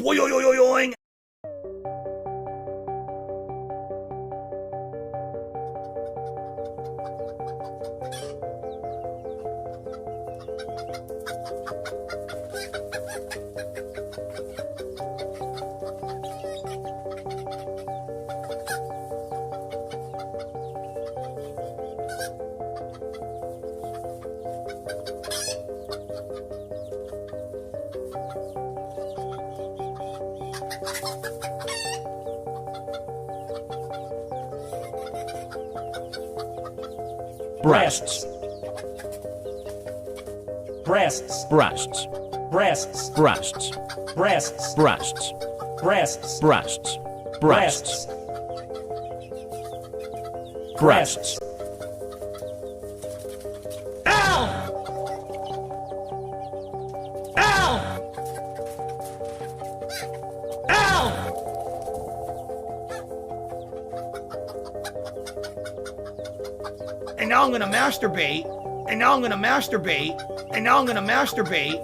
Boing. Breasts. Breasts. Breasts. Breasts. Breasts. Breasts. Breasts. Breasts. Breasts. Breasts. Breasts. Ow! Ow! Ow! And now I'm gonna masturbate. And now I'm gonna masturbate. And now I'm gonna masturbate.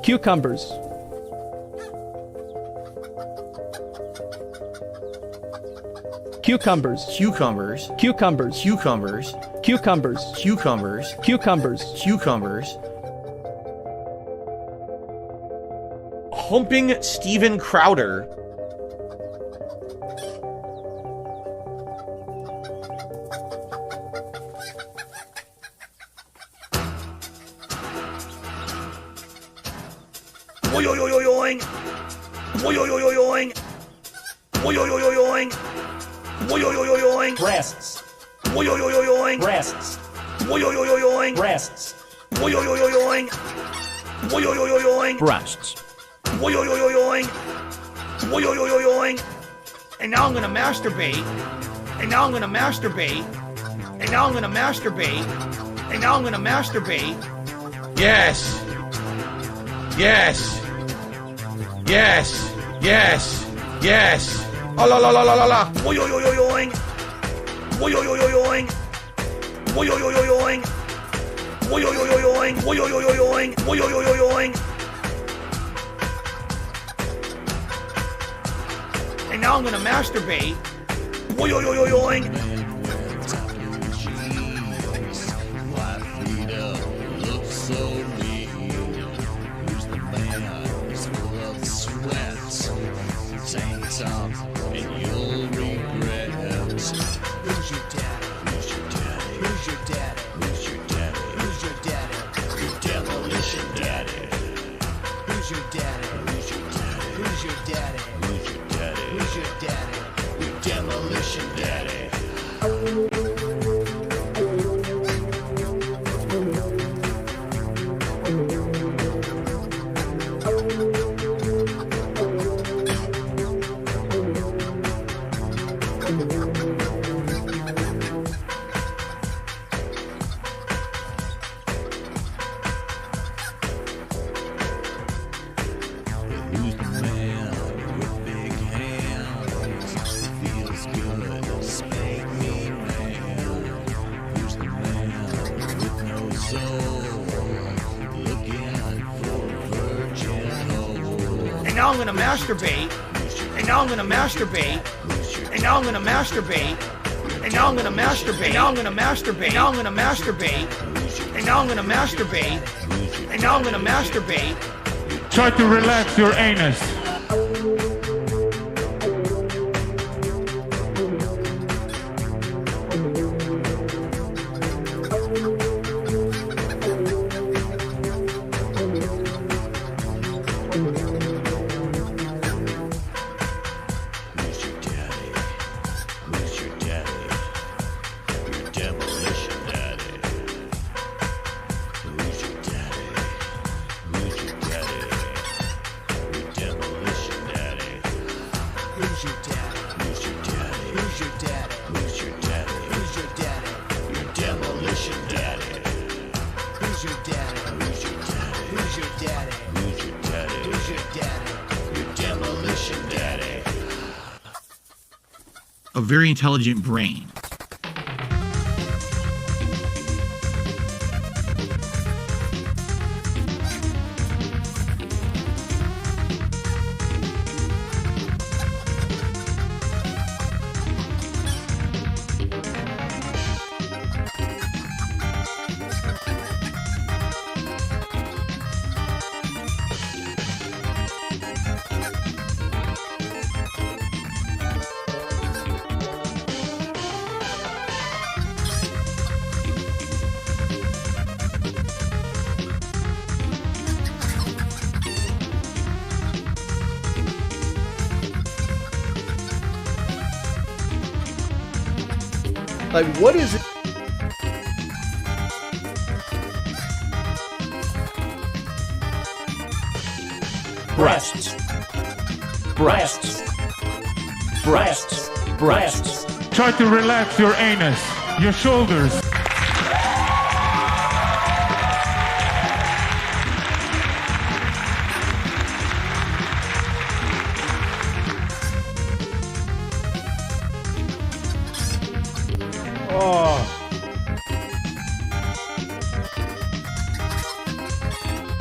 Cucumbers. Cucumbers. Cucumbers. Cucumbers. Cucumbers. Cucumbers. Cucumbers. Cucumbers. Cucumbers. Humping Steven Crowder. Boing. Boing. Boing. Boing. Breasts. Boing. Breasts. Boing. Breasts. Boing. Boing. Breasts. Boing. Boing. And now I'm gonna masturbate. And now I'm gonna masturbate. And now I'm gonna masturbate. And now I'm gonna masturbate. Yes. Yes. Yes. Yes. Yes. Oh la la la la la la. Boing. Boing. Boing. Boing. Boing. And now I'm gonna masturbate. Boing. Now I'm gonna masturbate, and now I'm gonna masturbate, and now I'm gonna masturbate, And now I'm gonna masturbate. Now I'm gonna masturbate. Now I'm gonna masturbate. And now I'm gonna masturbate. And now I'm gonna masturbate. Try to relax your anus. A very intelligent brain. Like, what is it? Breasts. Breasts. Breasts. Breasts. Try to relax your anus, your shoulders.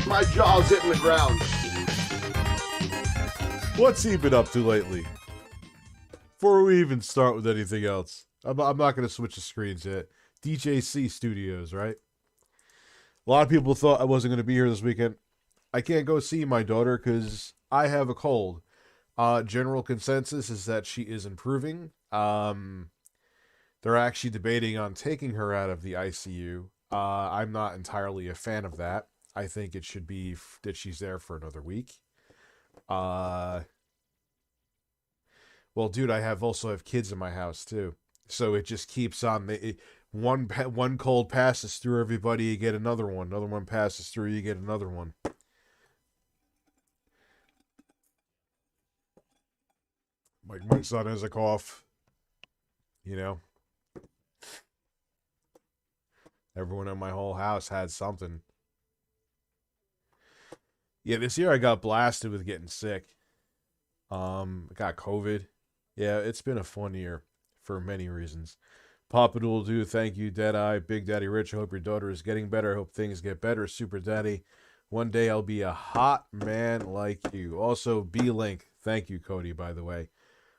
My jaw's hitting the ground. What's he been up to lately? Before we even start with anything else, I'm not going to switch the screens yet. DJC Studios, right? A lot of people thought I wasn't going to be here this weekend. I can't go see my daughter because I have a cold. General consensus is that she is improving. They're actually debating on taking her out of the ICU. I'm not entirely a fan of that. I think it should be that she's there for another week. Well, dude, I also have kids in my house too, so it just keeps on. One cold passes through everybody, you get another one. Another one passes through, you get another one. Like my son has a cough, you know. Everyone in my whole house had something. Yeah, this year I got blasted with getting sick. Got COVID. Yeah, it's been a fun year for many reasons. Papa Doodle Doo, thank you, Deadeye. Big Daddy Rich, I hope your daughter is getting better. I hope things get better. Super Daddy, one day I'll be a hot man like you. Also, B-Link, thank you, Cody, by the way.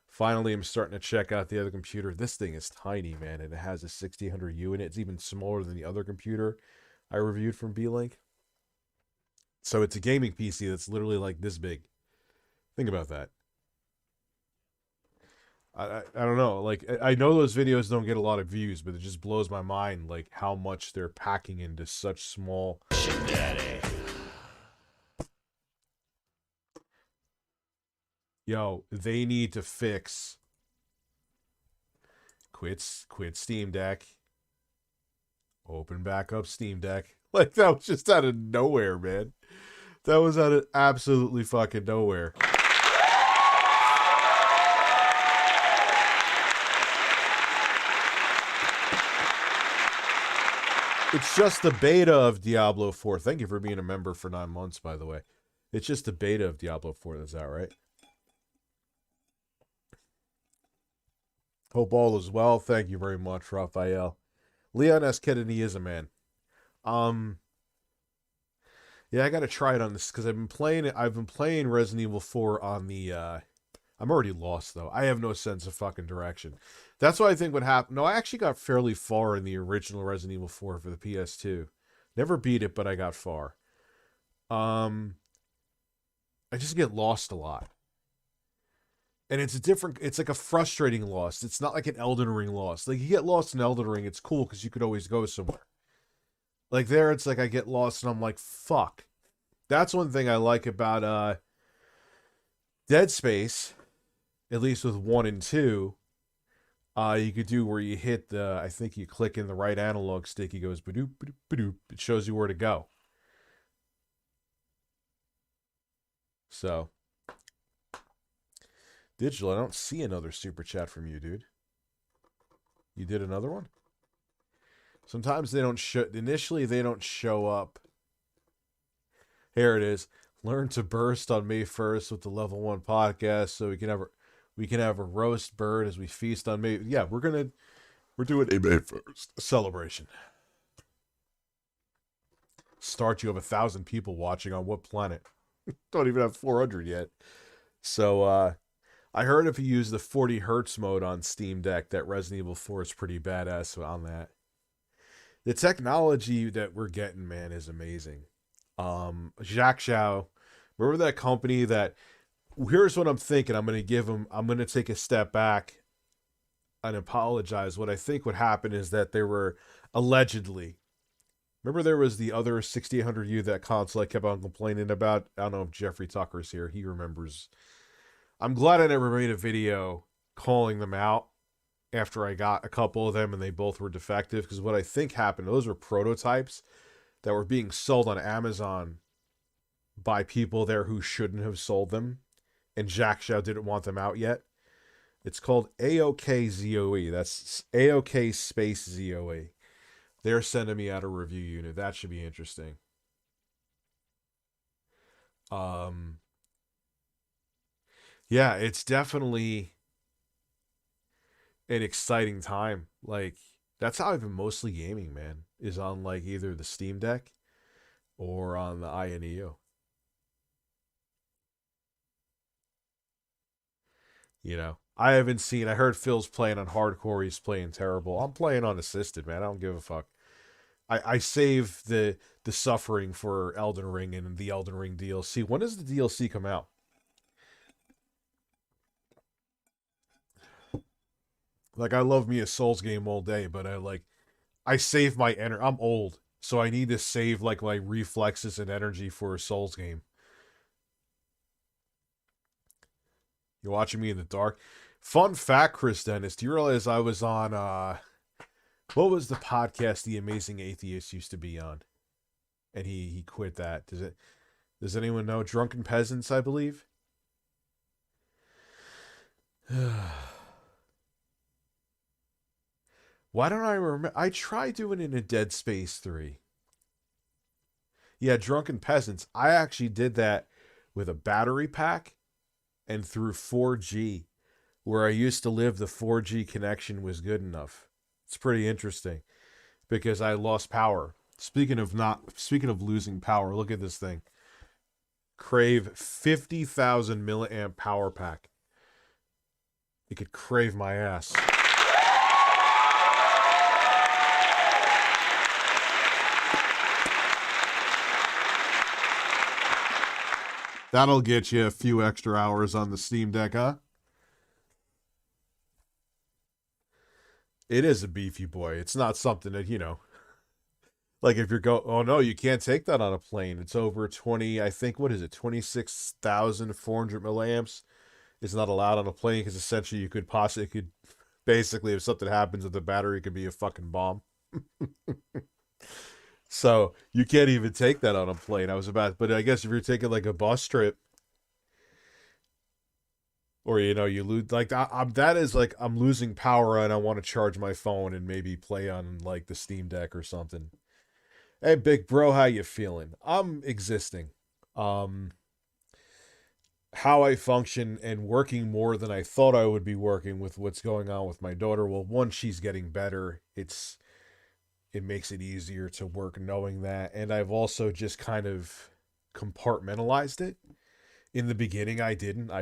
Finally, I'm starting to check out the other computer. This thing is tiny, man, and it has a 1600U in it. It's even smaller than the other computer I reviewed from B-Link. So it's a gaming PC that's literally like this big. Think about that. I don't know. Like, I know those videos don't get a lot of views, but it just blows my mind, like, how much they're packing into such small... Yo, they need to fix... Quit Steam Deck. Open back up Steam Deck. Like, that was just out of nowhere, man. That was out of absolutely fucking nowhere. It's just the beta of Diablo 4. Thank you for being a member for 9 months, by the way. It's just the beta of Diablo 4 that's out, right? Hope all is well. Thank you very much, Raphael. Leon S. Kennedy is a man. Yeah, I gotta try it on this because I've been playing Resident Evil 4 on the I'm already lost, though. I have no sense of fucking direction. That's what I think would happen. No, I actually got fairly far in the original Resident Evil 4 for the PS2. Never beat it, but I got far. I just get lost a lot. And it's like a frustrating lost. It's not like an Elden Ring lost. Like, you get lost in Elden Ring, it's cool because you could always go somewhere. Like, there, it's like I get lost and I'm like, fuck. That's one thing I like about Dead Space, at least with 1 and 2. You could do where you hit the, I think you click in the right analog stick, he goes, ba-doop, ba-doop, ba-doop. It shows you where to go. So, Digital, I don't see another super chat from you, dude. You did another one? Sometimes they don't show, initially they don't show up. Here it is. Learn to burst on May 1st with the Level 1 podcast so we can have a roast bird as we feast on May. Yeah, we're doing a May 1st celebration. Start, you have 1,000 people watching on what planet? Don't even have 400 yet. So, I heard if you use the 40 hertz mode on Steam Deck, that Resident Evil 4 is pretty badass on that. The technology that we're getting, man, is amazing. Jacques Chao, remember that company that, here's what I'm thinking. I'm going to take a step back and apologize. What I think would happen is that there were allegedly, remember there was the other 6800U, that console I kept on complaining about? I don't know if Jeffrey Tucker's here. He remembers. I'm glad I never made a video calling them out after I got a couple of them and they both were defective, because what I think happened, those were prototypes that were being sold on Amazon by people there who shouldn't have sold them, and Jacques Chao didn't want them out yet. It's called AOK ZOE. That's AOK space ZOE. They're sending me out a review unit. That should be interesting. Yeah, it's definitely an exciting time. Like, that's how I've been mostly gaming, man, is on like either the Steam Deck or on the INEO. You know, I heard Phil's playing on hardcore. He's playing terrible. I'm playing on assisted, man. I don't give a fuck. I save the suffering for Elden Ring and the Elden Ring DLC. When does the DLC come out? Like, I love me a Souls game all day, but I save my energy. I'm old, so I need to save like my reflexes and energy for a Souls game. You're watching me in the dark. Fun fact, Chris Dennis, do you realize I was on, what was the podcast The Amazing Atheist used to be on? And he quit that. Does anyone know? Drunken Peasants, I believe. Why don't I remember? I tried doing it in Dead Space 3. Yeah, Drunken Peasants. I actually did that with a battery pack and through 4G. Where I used to live, the 4G connection was good enough. It's pretty interesting because I lost power. Speaking of losing power, look at this thing. Crave 50,000 milliamp power pack. It could crave my ass. That'll get you a few extra hours on the Steam Deck, huh? It is a beefy boy. It's not something that, like if you're oh no, you can't take that on a plane. It's over 20, I think, what is it, 26,400 milliamps. It's not allowed on a plane because essentially you could basically, if something happens with the battery, it could be a fucking bomb. So you can't even take that on a plane. But I guess if you're taking like a bus trip, or you lose, like that is like I'm losing power and I want to charge my phone and maybe play on like the Steam Deck or something. Hey, big bro, how you feeling? I'm existing. How I function and working more than I thought I would be working with what's going on with my daughter. Well, one, she's getting better. It makes it easier to work knowing that. And I've also just kind of compartmentalized it. In the beginning, I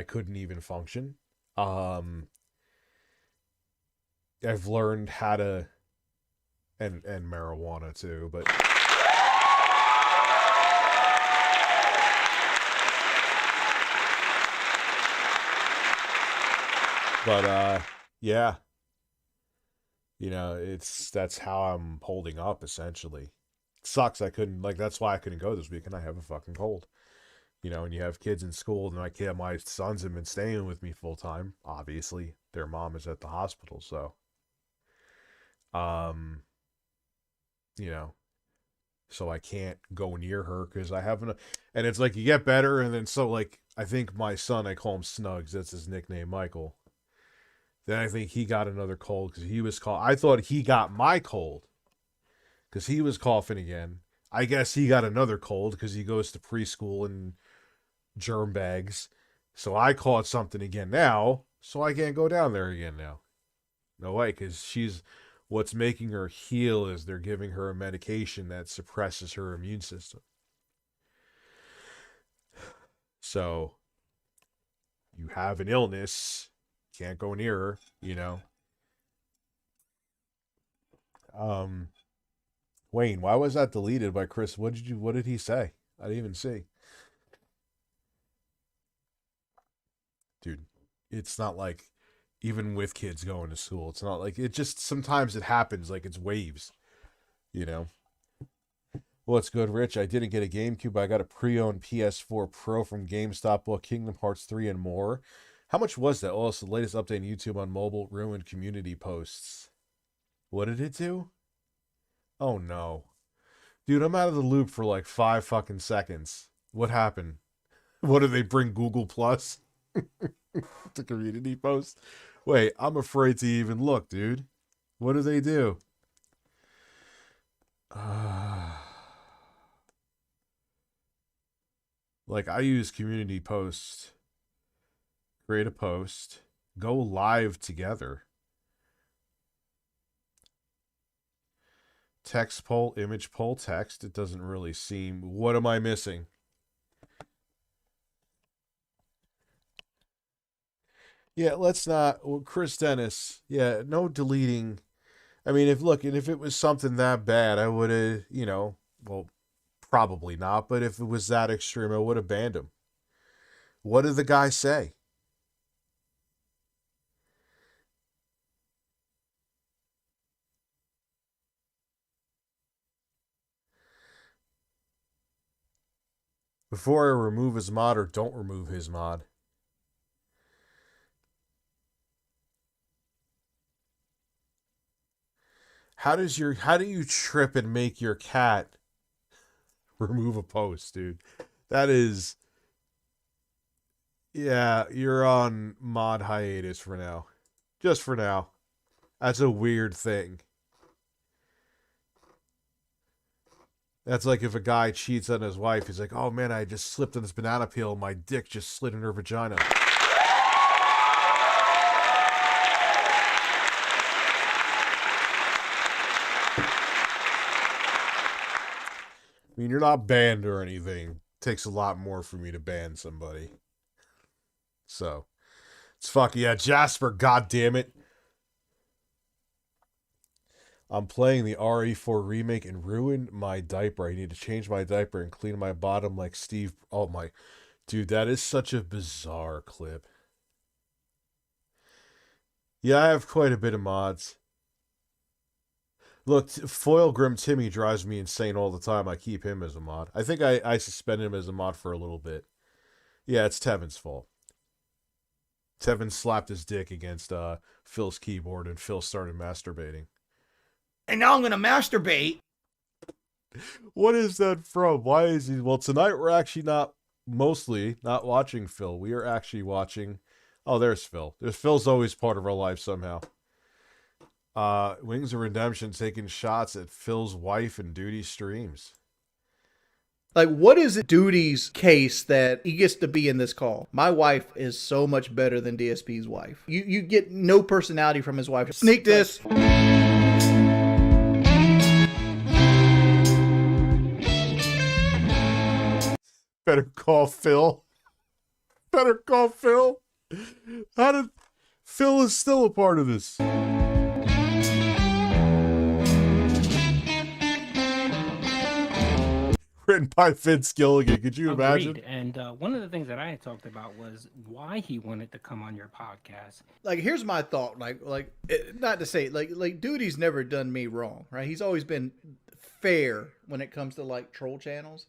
couldn't even function. I've learned how to, and marijuana too, but yeah, you know, that's how I'm holding up essentially. It sucks I couldn't, like, that's why I couldn't go this weekend. I have a fucking cold. You know, and you have kids in school, and my sons have been staying with me full time. Obviously, their mom is at the hospital, so you know, so I can't go near her because I haven't. And it's like you get better, and then so like I think my son, I call him Snugs. That's his nickname, Michael. Then I think he got another cold because he was I thought he got my cold because he was coughing again. I guess he got another cold because he goes to preschool and germ bags. So I caught something again now, so I can't go down there again now. No way, because what's making her heal is they're giving her a medication that suppresses her immune system. So you have an illness, can't go near her, you know. Wayne, why was that deleted by Chris? What did he say? I didn't even see. Dude, it's not like, even with kids going to school, it's not like, it just, sometimes it happens, like it's waves, you know. What's good, Rich? I didn't get a GameCube, but I got a pre-owned PS4 Pro from GameStop, bought Kingdom Hearts 3 and more. How much was that? Oh, it's the latest update on YouTube on mobile, ruined community posts. What did it do? Oh no. Dude, I'm out of the loop for like 5 fucking seconds. What happened? What did they bring Google Plus? The community post? Wait, I'm afraid to even look, dude. What do they do? Like, I use community post. Create a post. Go live together. Text poll, image poll, text. It doesn't really seem... What am I missing? Yeah, let's not... Well, Chris Dennis. Yeah, no deleting. I mean, if it was something that bad, I would have, you know... Well, probably not, but if it was that extreme, I would have banned him. What did the guy say? Before I remove his mod or don't remove his mod. How do you trip and make your cat remove a post, dude? That is... Yeah, you're on mod hiatus for now. Just for now. That's a weird thing. That's like if a guy cheats on his wife. He's like, oh man, I just slipped on this banana peel and my dick just slid in her vagina. I mean, you're not banned or anything. It takes a lot more for me to ban somebody. So, it's fucking, yeah, Jasper, goddammit. I'm playing the RE4 remake and ruined my diaper. I need to change my diaper and clean my bottom like Steve. Oh my, dude, that is such a bizarre clip. Yeah, I have quite a bit of mods. Look, Foil Grim Timmy drives me insane all the time. I keep him as a mod. I think I suspended him as a mod for a little bit. Yeah, it's Tevin's fault. Tevin slapped his dick against Phil's keyboard and Phil started masturbating. And now I'm gonna masturbate. What is that from? Why is he... Well, tonight we're actually mostly not watching Phil. We are actually watching... Oh, there's Phil. Phil's always part of our life somehow. Wings of Redemption taking shots at Phil's wife and Duty streams. Like, what is it Duty's case that he gets to be in this call? My wife is so much better than DSP's wife. You get no personality from his wife. Sneak this. Better call Phil. Better call Phil. Phil is still a part of this. Written by Vince Gilligan. Could you imagine? Agreed. And one of the things that I had talked about was why he wanted to come on your podcast. Like, here's my thought. Not to say like Duty's never done me wrong, right? He's always been fair when it comes to like troll channels.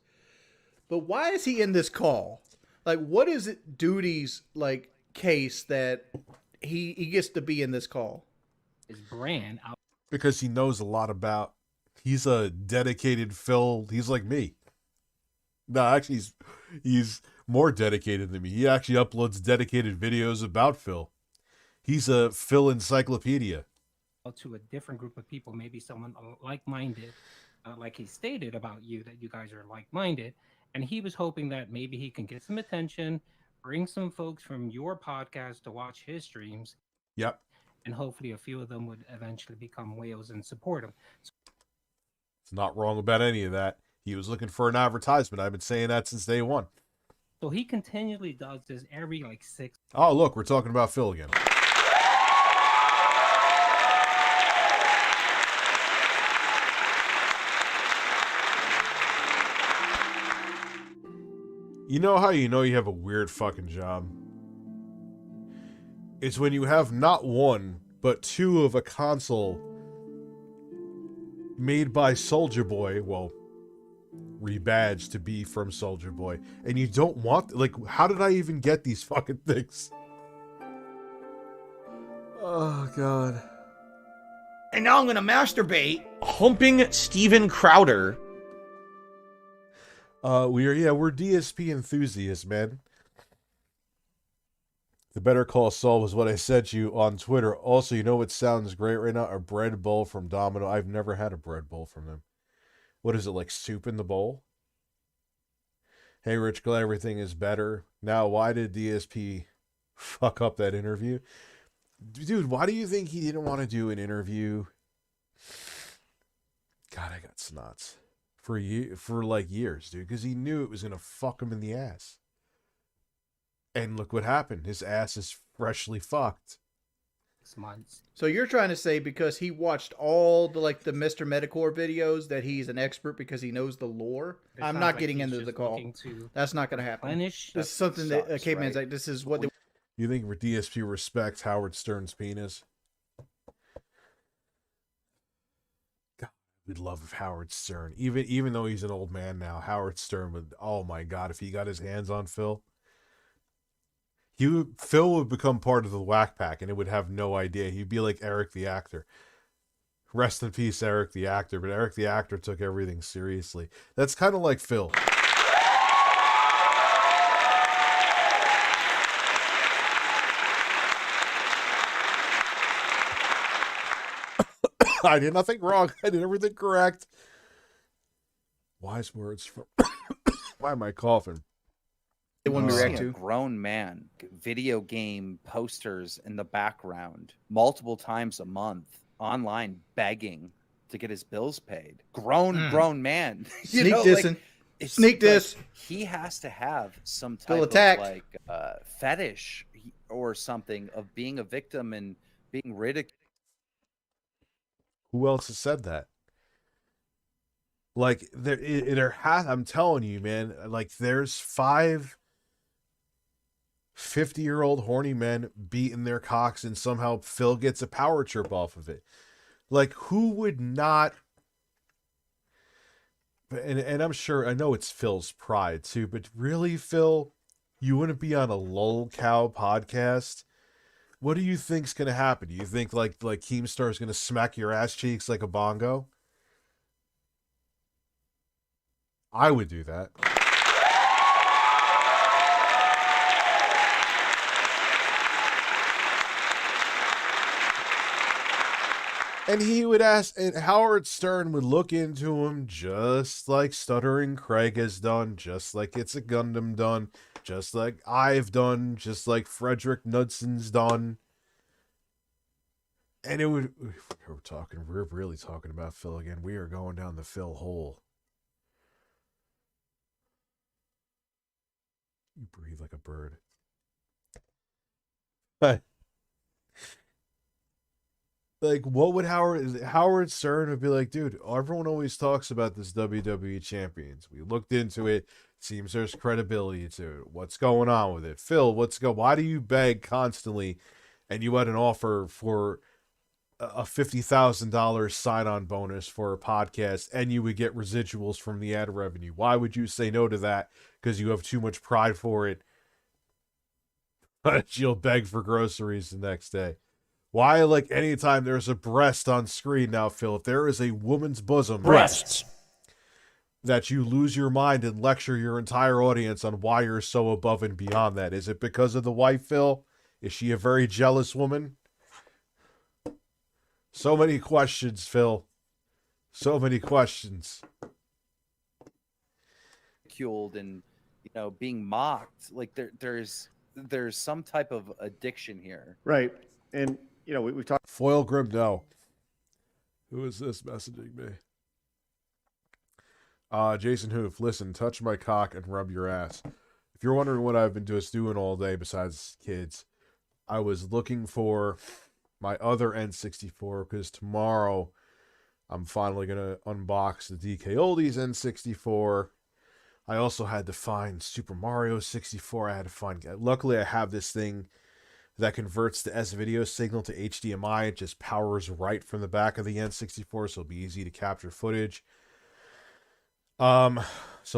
But why is he in this call? Like, what is it Duty's like case that he gets to be in this call? His brand out. Because he knows a lot about. He's a dedicated Phil. He's like me. No, actually, he's more dedicated than me. He actually uploads dedicated videos about Phil. He's a Phil encyclopedia. To a different group of people, maybe someone like-minded, like he stated about you, that you guys are like-minded, and he was hoping that maybe he can get some attention, bring some folks from your podcast to watch his streams. Yep. And hopefully a few of them would eventually become whales and support him. It's not wrong about any of that. He was looking for an advertisement. I've been saying that since day one. So he continually does this every like 6. Oh, look, we're talking about Phil again. You know how you know you have a weird fucking job? It's when you have not one, but two of a console made by Soulja Boy, well, rebadged to be from Soulja Boy, and you don't want, like, how did I even get these fucking things? Oh, God. And now I'm gonna masturbate. Humping Steven Crowder. We're DSP enthusiasts, man. The Better Call Saul was what I sent you on Twitter. Also, you know what sounds great right now? A bread bowl from Domino. I've never had a bread bowl from them. What is it, like soup in the bowl? Hey, Rich, glad everything is better. Now, why did DSP fuck up that interview? Dude, why do you think he didn't want to do an interview? God, I got snots. For like years, dude, because he knew it was going to fuck him in the ass. And look what happened. His ass is freshly fucked. 6 months. So you're trying to say because he watched all the like the Mr. Metacore videos that he's an expert because he knows the lore? It I'm sounds not like getting he's into just the call. looking to That's not going to happen. replenish. This is something that Caveman's like, this is what they... You think DSP respects Howard Stern's penis? God, we'd love Howard Stern. Even though he's an old man now, Howard Stern would, oh my God, if he got his hands on Phil, Phil would become part of the Whack Pack and it would have no idea. He'd be like Eric the actor. Rest in peace, Eric the actor. But Eric the actor took everything seriously. That's kind of like Phil. I did nothing wrong. I did everything correct. Wise words from... Why am I coughing? They want me to react A to. grown man, video game posters in the background, multiple times a month, online begging to get his bills paid. Grown man. You Sneak know, dissing. it's Sneak like, diss. he has to have some type Feel of attacked. like fetish or something of being a victim and being ridiculed. Who else has said that? Like I'm telling you, man, like there's 5 50-year-old horny men beating their cocks and somehow Phil gets a power trip off of it. Like, who would not? And I'm sure, I know it's Phil's pride too, but really, Phil, you wouldn't be on a lol cow podcast? What do you think's gonna happen? Do you think like Keemstar's gonna smack your ass cheeks like a bongo? I would do that. And he would ask, and Howard Stern would look into him just like Stuttering Craig has done, just like It's a Gundam done, just like I've done, just like Frederick Knudson's done. And it would, we're really talking about Phil again. We are going down the Phil hole. You breathe like a bird. But Like, what would Howard Stern would be like, dude, everyone always talks about this WWE champions. We looked into it. Seems there's credibility to it. What's going on with it? Phil, why do you beg constantly and you had an offer for a $50,000 sign-on bonus for a podcast and you would get residuals from the ad revenue? Why would you say no to that? Because you have too much pride for it. But you'll beg for groceries the next day. Why, like, anytime there's a breast on screen now, Phil, if there is a woman's bosom, Breasts. that you lose your mind and lecture your entire audience on why you're so above and beyond that? Is it because of the wife, Phil? Is she a very jealous woman? So many questions, Phil. So many questions. Ridiculed and, you know, being mocked. Like there's some type of addiction here. Right. And, you know, we've talked. Foil Grim, no. Who is this messaging me? Jason Hoof, listen, touch my cock and rub your ass. If you're wondering what I've been doing all day besides kids, I was looking for my other N64 because tomorrow I'm finally going to unbox the DK Oldies N64. I also had to find Super Mario 64. I had to find... Luckily, I have this thing that converts the S-video signal to HDMI. It just powers right from the back of the N64, so it'll be easy to capture footage. So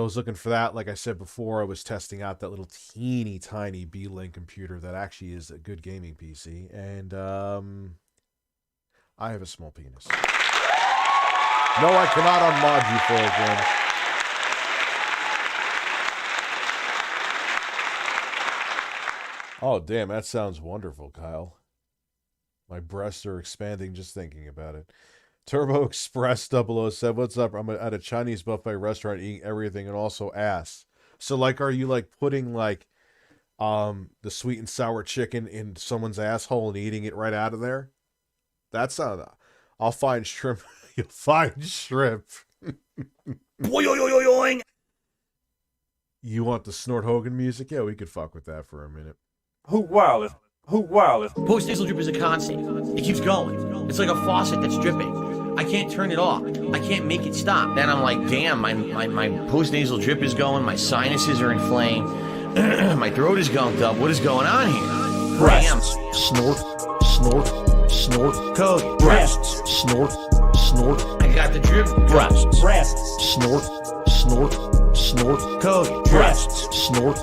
I was looking for that. Like I said before, I was testing out that little teeny tiny B-Link computer that actually is a good gaming PC. And I have a small penis. No, I cannot unmod you for it, again. Oh, damn, that sounds wonderful, Kyle. My breasts are expanding just thinking about it. Turbo Express 007, what's up? I'm at a Chinese buffet restaurant eating everything and also ass. So, like, are you, like, putting, like, the sweet and sour chicken in someone's asshole and eating it right out of there? That's not... I'll find shrimp. You'll find shrimp. Boing. You want the Snort Hogan music? Yeah, we could fuck with that for a minute. Who wildeth? Who wildeth? Post-nasal drip is a constant. It keeps going. It's like a faucet that's dripping. I can't turn it off. I can't make it stop. Then I'm like, damn, my post-nasal drip is going. My sinuses are inflamed. My throat is gunked up. What is going on here? Breasts. Damn. Snort. Code. Breasts. Snort. I got the drip. Breasts. Breasts. Snort. Code. Breasts. Snort.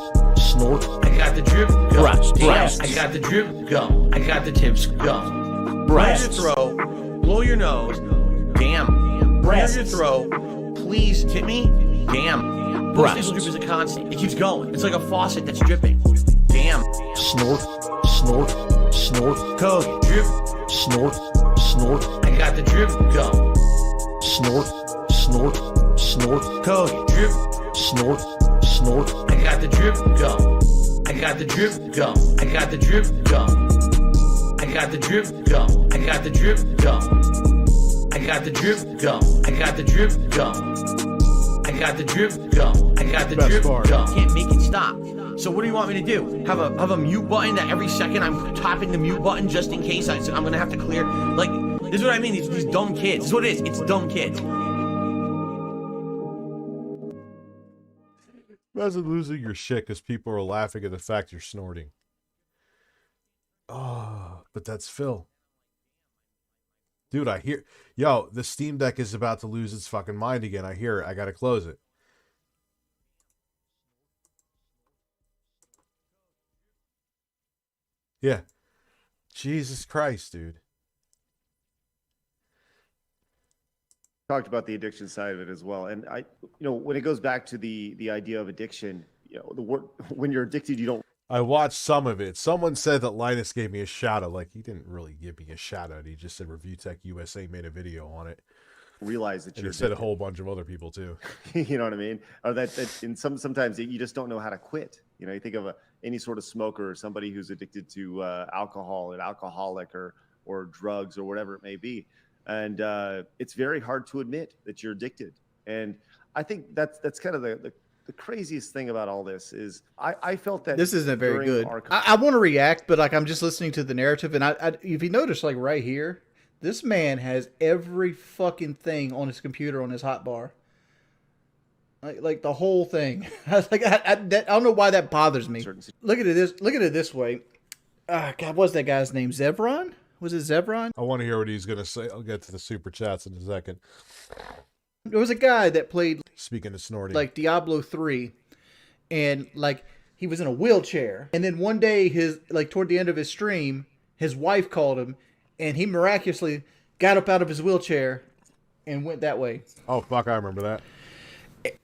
I got the drip. Go. Breasts. Damn. Breasts. I got the drip. Go. I got the tips. Go. Breasts. Clear your throat. Blow your nose. Damn. Breasts. Clear your throat. Please tip me. Damn. Breasts. Post-nasal drip is a constant. It keeps going. It's like a faucet that's dripping. Damn. Snort. Code. Drip. Snort. I got the drip. Go. Snort. Code. Drip. Snort. I got the drip. Go. I got the drip. Go. I got the drip. Go. I got the drip. Go. I got the drip. Go. I got the drip. Go. I got the drip. Go. I got the drip. Go. I got the drip. Go. Can't make it stop. So what do you want me to do? Have a mute button that every second I'm tapping the mute button just in case I'm gonna have to clear? Like, this is what I mean. These dumb kids. This is what it is. It's dumb kids. Imagine losing your shit because people are laughing at the fact you're snorting. Oh, but that's Phil. Dude, I hear... Yo, the Steam Deck is about to lose its fucking mind again. I hear it. I gotta close it. Yeah. Jesus Christ, dude. Talked about the addiction side of it as well. And when it goes back to the idea of addiction, the word, when you're addicted, you don't... I watched some of it. Someone said that Linus gave me a shout out. Like, he didn't really give me a shout out. He just said ReviewTechUSA made a video on it. Realize that and you're he said a whole bunch of other people too. You know what I mean? Or that in sometimes you just don't know how to quit. You think of any sort of smoker or somebody who's addicted to alcohol, an alcoholic or drugs or whatever it may be. And it's very hard to admit that you're addicted. And I think that's kind of the craziest thing about all this is I felt that this isn't very good. I want to react, but like I'm just listening to the narrative, and I if you notice, like right here, This man has every fucking thing on his computer on his hotbar. Like the whole thing. I was like, I don't know why that bothers me. Look at it this way. God, what's that guy's name? Zevron? Was it Zevron? I want to hear what he's gonna say. I'll get to the super chats in a second. There was a guy that played, speaking of snorting, like Diablo 3, and like he was in a wheelchair. And then one day, toward the end of his stream, his wife called him, and he miraculously got up out of his wheelchair and went that way. Oh fuck, I remember that.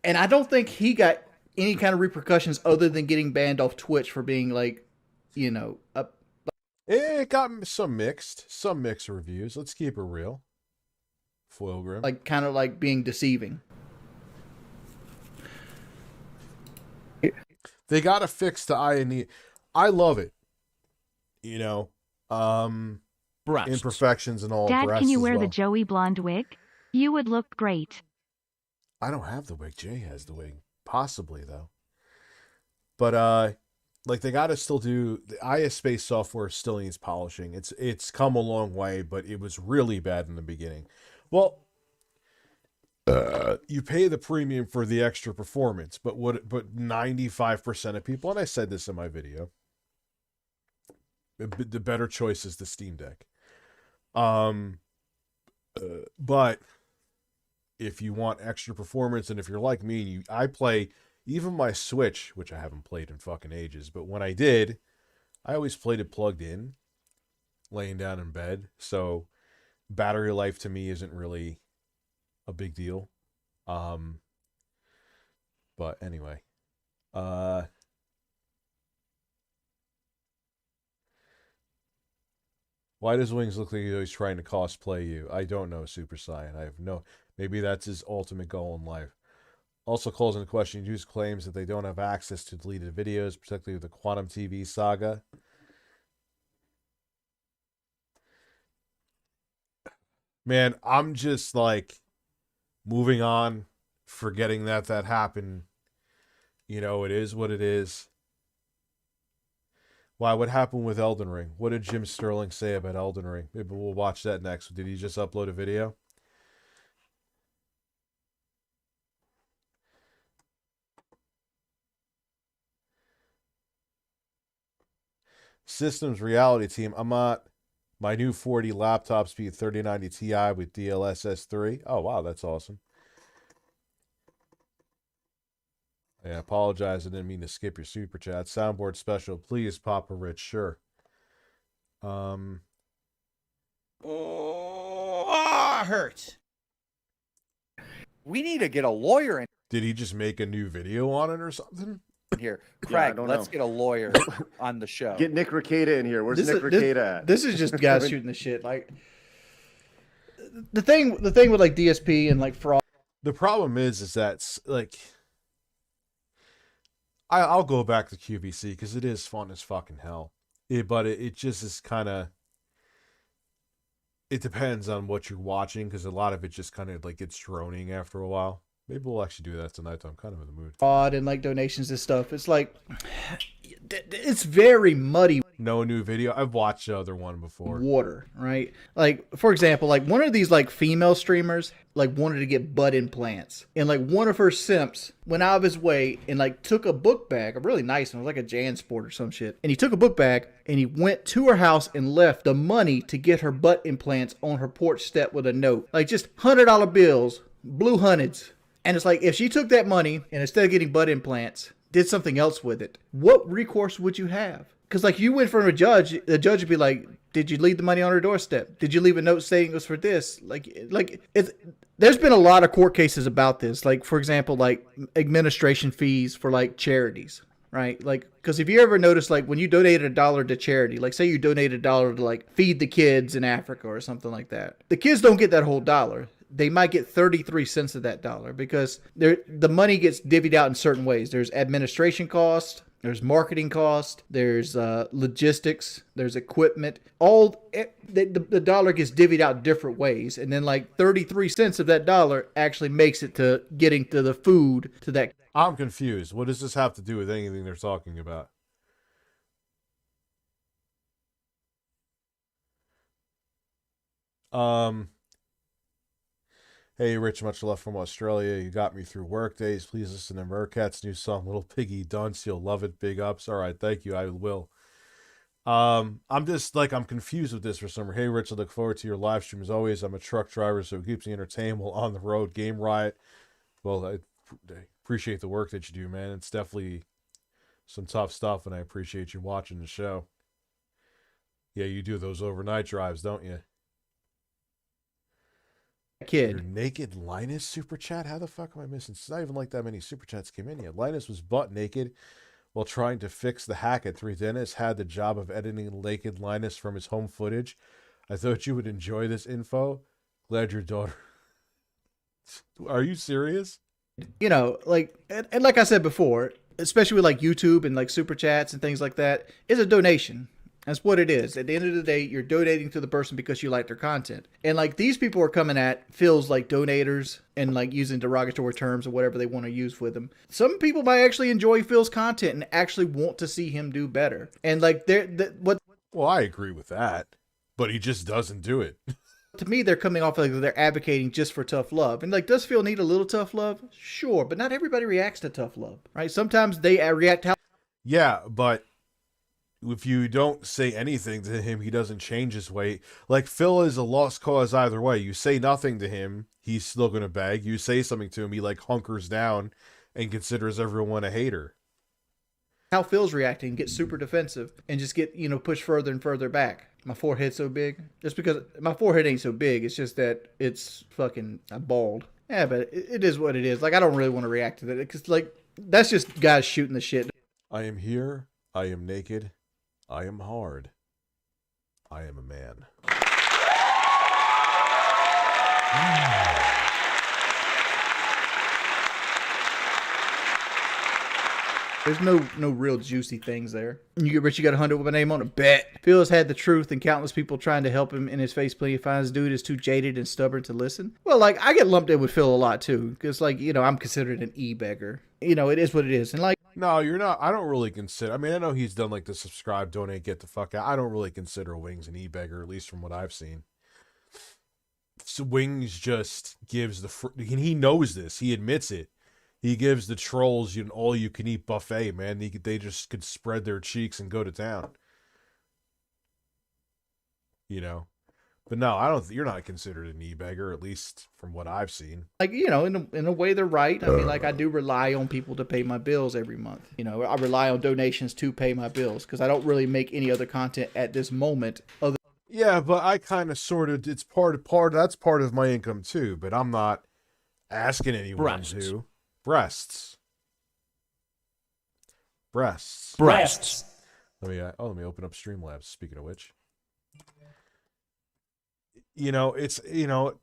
And I don't think he got any kind of repercussions other than getting banned off Twitch for being like, you know, up. It got some mixed reviews. Let's keep it real. Foilgrim. Like, kind of like being deceiving. They got to fix the eye and knee. I love it. You know, imperfections and all. Dad, can you wear the Joey blonde wig? You would look great. I don't have the wig. Jay has the wig. Possibly, though. But, like, they got to still do... The IS Space software still needs polishing. It's come a long way, but it was really bad in the beginning. Well, you pay the premium for the extra performance, but 95% of people, and I said this in my video, the better choice is the Steam Deck. But if you want extra performance, and if you're like me, I play... Even my Switch, which I haven't played in fucking ages, but when I did, I always played it plugged in, laying down in bed. So battery life to me isn't really a big deal. But anyway, why does Wings look like he's trying to cosplay you? I don't know, Super Saiyan. I have no... Maybe that's his ultimate goal in life. Also calls into question Hughes' claims that they don't have access to deleted videos, particularly with the Quantum TV saga. Man, I'm just like moving on, forgetting that happened. You know, it is what it is. Why? What happened with Elden Ring? What did Jim Sterling say about Elden Ring? Maybe we'll watch that next. Did he just upload a video? Systems Reality Team. I'm at my new 40 laptop speed 3090 Ti with DLSS 3. Oh, wow, that's awesome. I apologize. I didn't mean to skip your super chat. Soundboard special, please, Papa Rich. Sure. Hurt. We need to get a lawyer in. Did he just make a new video on it or something? Here, Yeah, I Craig, don't let's know. get a lawyer on the show. Get Nick Rekieta in here. Where's Nick Rekieta at? This is just guys shooting the shit. Like the thing with like DSP and like fraud. The problem is that like I'll go back to QVC because it is fun as fucking hell. But it just is kind of, it depends on what you're watching because a lot of it just kind of like gets droning after a while. Maybe we'll actually do that tonight. I'm kind of in the mood. Fraud and like donations and stuff. It's like it's very muddy. No new video. I've watched the other one before. Water, right? Like for example, like one of these like female streamers like wanted to get butt implants, and like one of her simps went out of his way and like took a book bag, a really nice one, it was like a JanSport or some shit. And he took a book bag and he went to her house and left the money to get her butt implants on her porch step with a note, like just $100 bills, blue hundreds. And it's like, if she took that money and instead of getting butt implants, did something else with it, what recourse would you have? Because like you went from a judge, the judge would be like, did you leave the money on her doorstep? Did you leave a note saying it was for this? There's been a lot of court cases about this. Like, for example, like administration fees for like charities, right? Like, because if you ever notice, like when you donated $1 to charity, like say you donated $1 to like feed the kids in Africa or something like that, the kids don't get that whole $1. They might get 33 cents of that $1 because the money gets divvied out in certain ways. There's administration cost, there's marketing cost, there's logistics, there's equipment. The $1 gets divvied out different ways, and then like 33 cents of that $1 actually makes it to getting to the food to that. I'm confused. What does this have to do with anything they're talking about? Hey, Rich, much love from Australia. You got me through work days. Please listen to Mercat's new song, Little Piggy Dunce. You'll love it. Big ups. All right, thank you. I will. I'm just like, I'm confused with this for some reason. Hey, Rich, I look forward to your live stream as always. I'm a truck driver, so it keeps me entertained while on the road. Game Riot. Well, I appreciate the work that you do, man. It's definitely some tough stuff, and I appreciate you watching the show. Yeah, you do those overnight drives, don't you? Kid. Your naked Linus super chat? How the fuck am I missing? It's not even like that many super chats came in yet. Linus was butt naked while trying to fix the hack at 3 Dennis. Had the job of editing naked Linus from his home footage. I thought you would enjoy this info. Glad your daughter. Are you serious? You know, like, and like I said before, especially with like YouTube and like super chats and things like that, it's a donation. That's what it is. At the end of the day, you're donating to the person because you like their content. And like these people are coming at Phil's like donators and like using derogatory terms or whatever they want to use with them. Some people might actually enjoy Phil's content and actually want to see him do better. And like Well, I agree with that, but he just doesn't do it. To me, they're coming off like they're advocating just for tough love. And like, does Phil need a little tough love? Sure, but not everybody reacts to tough love, right? Sometimes they react how. Yeah, but if you don't say anything to him, he doesn't change his way. Like, Phil is a lost cause either way. You say nothing to him, he's still going to beg. You say something to him, he like hunkers down and considers everyone a hater. How Phil's reacting, gets super defensive and just get, you know, pushed further and further back. My forehead's so big. Just because my forehead ain't so big, it's just that it's fucking, I'm bald. Yeah, but it is what it is. Like, I don't really want to react to that because, like, that's just guys shooting the shit. I am here. I am naked. I am hard. I am a man. There's no real juicy things there. You get rich, you got 100 with my name on a bet. Phil has had the truth and countless people trying to help him in his face plenty of finds. Dude is too jaded and stubborn to listen. Well, like, I get lumped in with Phil a lot too. Because, like, you know, I'm considered an e-beggar. You know, it is what it is. And like, no, you're not. I don't really consider. I mean, I know he's done like the subscribe, donate, get the fuck out. I don't really consider Wings an e-beggar, at least from what I've seen. So Wings just gives he knows this. He admits it. He gives the trolls an all-you-can-eat buffet, man. They just could spread their cheeks and go to town. You know? But no, I don't. You're not considered an e-beggar, at least from what I've seen. Like, you know, in a way they're right. I mean, like, I do rely on people to pay my bills every month. You know, I rely on donations to pay my bills because I don't really make any other content at this moment. Yeah, but I kind of sort of. It's that's part of my income too. But I'm not asking anyone to. Breasts. Let me open up StreamLabs. Speaking of which, you know, it's, you know,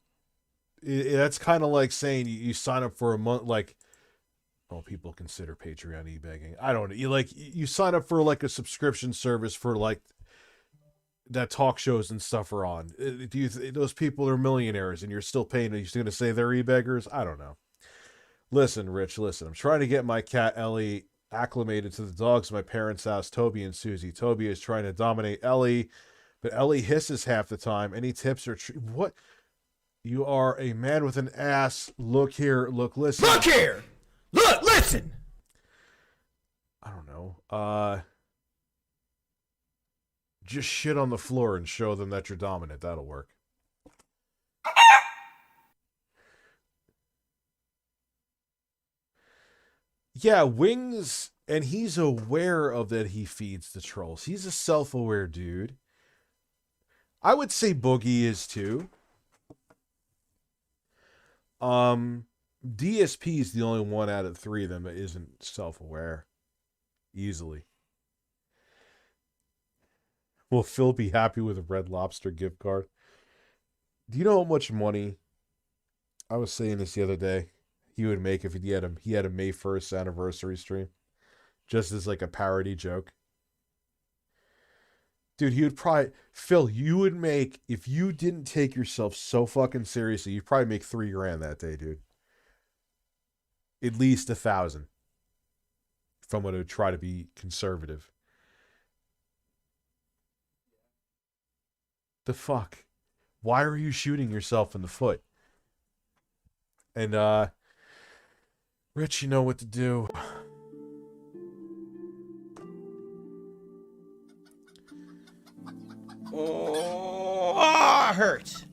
that's kind of like saying you sign up for a month, like, oh, people consider Patreon e-begging. I don't know. You sign up for like a subscription service for like that talk shows and stuff are on. Those people are millionaires and you're still paying? Are you still going to say they're e-beggars? I don't know. Listen, Rich, listen. I'm trying to get my cat Ellie acclimated to the dogs in my parents' house, Toby and Susie. Toby is trying to dominate Ellie, but Ellie hisses half the time. Any tips or what? You are a man with an ass. Look here. Look, listen. Look here. Look, listen. I don't know. Just shit on the floor and show them that you're dominant. That'll work. Yeah, Wings, and he's aware of that he feeds the trolls. He's a self-aware dude. I would say Boogie is too. DSP is the only one out of 3 of them that isn't self-aware. Easily. Will Phil be happy with a Red Lobster gift card? Do you know how much money, I was saying this the other day, he would make if he had a May 1st anniversary stream? Just as like a parody joke. Dude, he would probably... Phil, you would make... If you didn't take yourself so fucking seriously, you'd probably make $3,000 that day, dude. At least 1,000. If I'm going to try to be conservative. The fuck? Why are you shooting yourself in the foot? And Rich, you know what to do. Oh, hurts.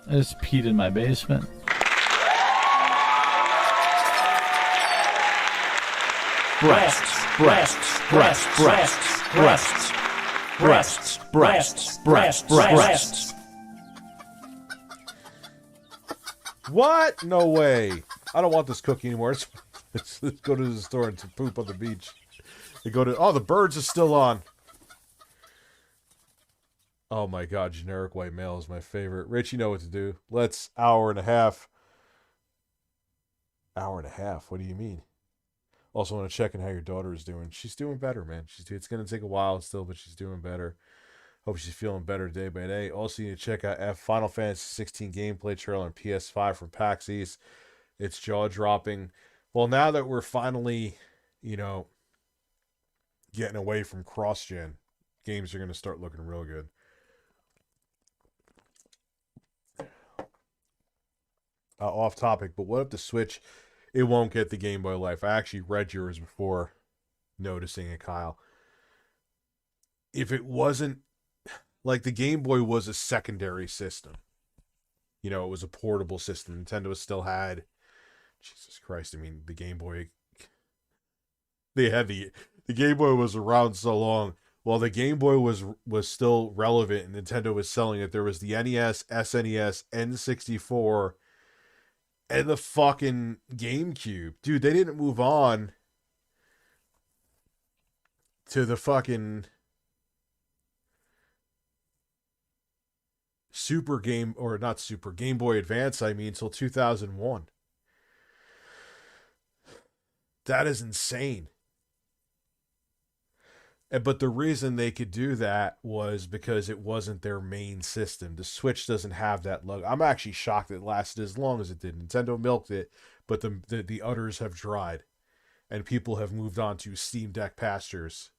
I just peed in my basement. Breasts, breasts, breasts, breasts, breasts, breasts, breasts, breasts, breasts. What? No way. I don't want this cookie anymore. Let's go to the store and to poop on the beach. They go to... Oh, the birds are still on. Oh my god, generic white male is my favorite. Rich, you know what to do. Let's hour and a half. Hour and a half? What do you mean? Also want to check on how your daughter is doing. She's doing better, man. It's going to take a while still, but she's doing better. Hope she's feeling better day by day. Also, you need to check out Final Fantasy 16 gameplay trailer on PS5 from PAX East. It's jaw-dropping. Well, now that we're finally, you know, getting away from cross-gen, games are going to start looking real good. Off topic, but what if the Switch, it won't get the Game Boy Life? I actually read yours before noticing it, Kyle. If it wasn't, like, the Game Boy was a secondary system. You know, it was a portable system. Nintendo still had, Jesus Christ, I mean, the Game Boy, they had the Game Boy was around so long. While the Game Boy was still relevant and Nintendo was selling it, there was the NES, SNES, N64, and the fucking GameCube. Dude, they didn't move on to the fucking Game Boy Advance, I mean, until 2001. That is insane. But the reason they could do that was because it wasn't their main system. The Switch doesn't have that logo. I'm actually shocked it lasted as long as it did. Nintendo milked it, but the udders have dried, and people have moved on to Steam Deck pastures.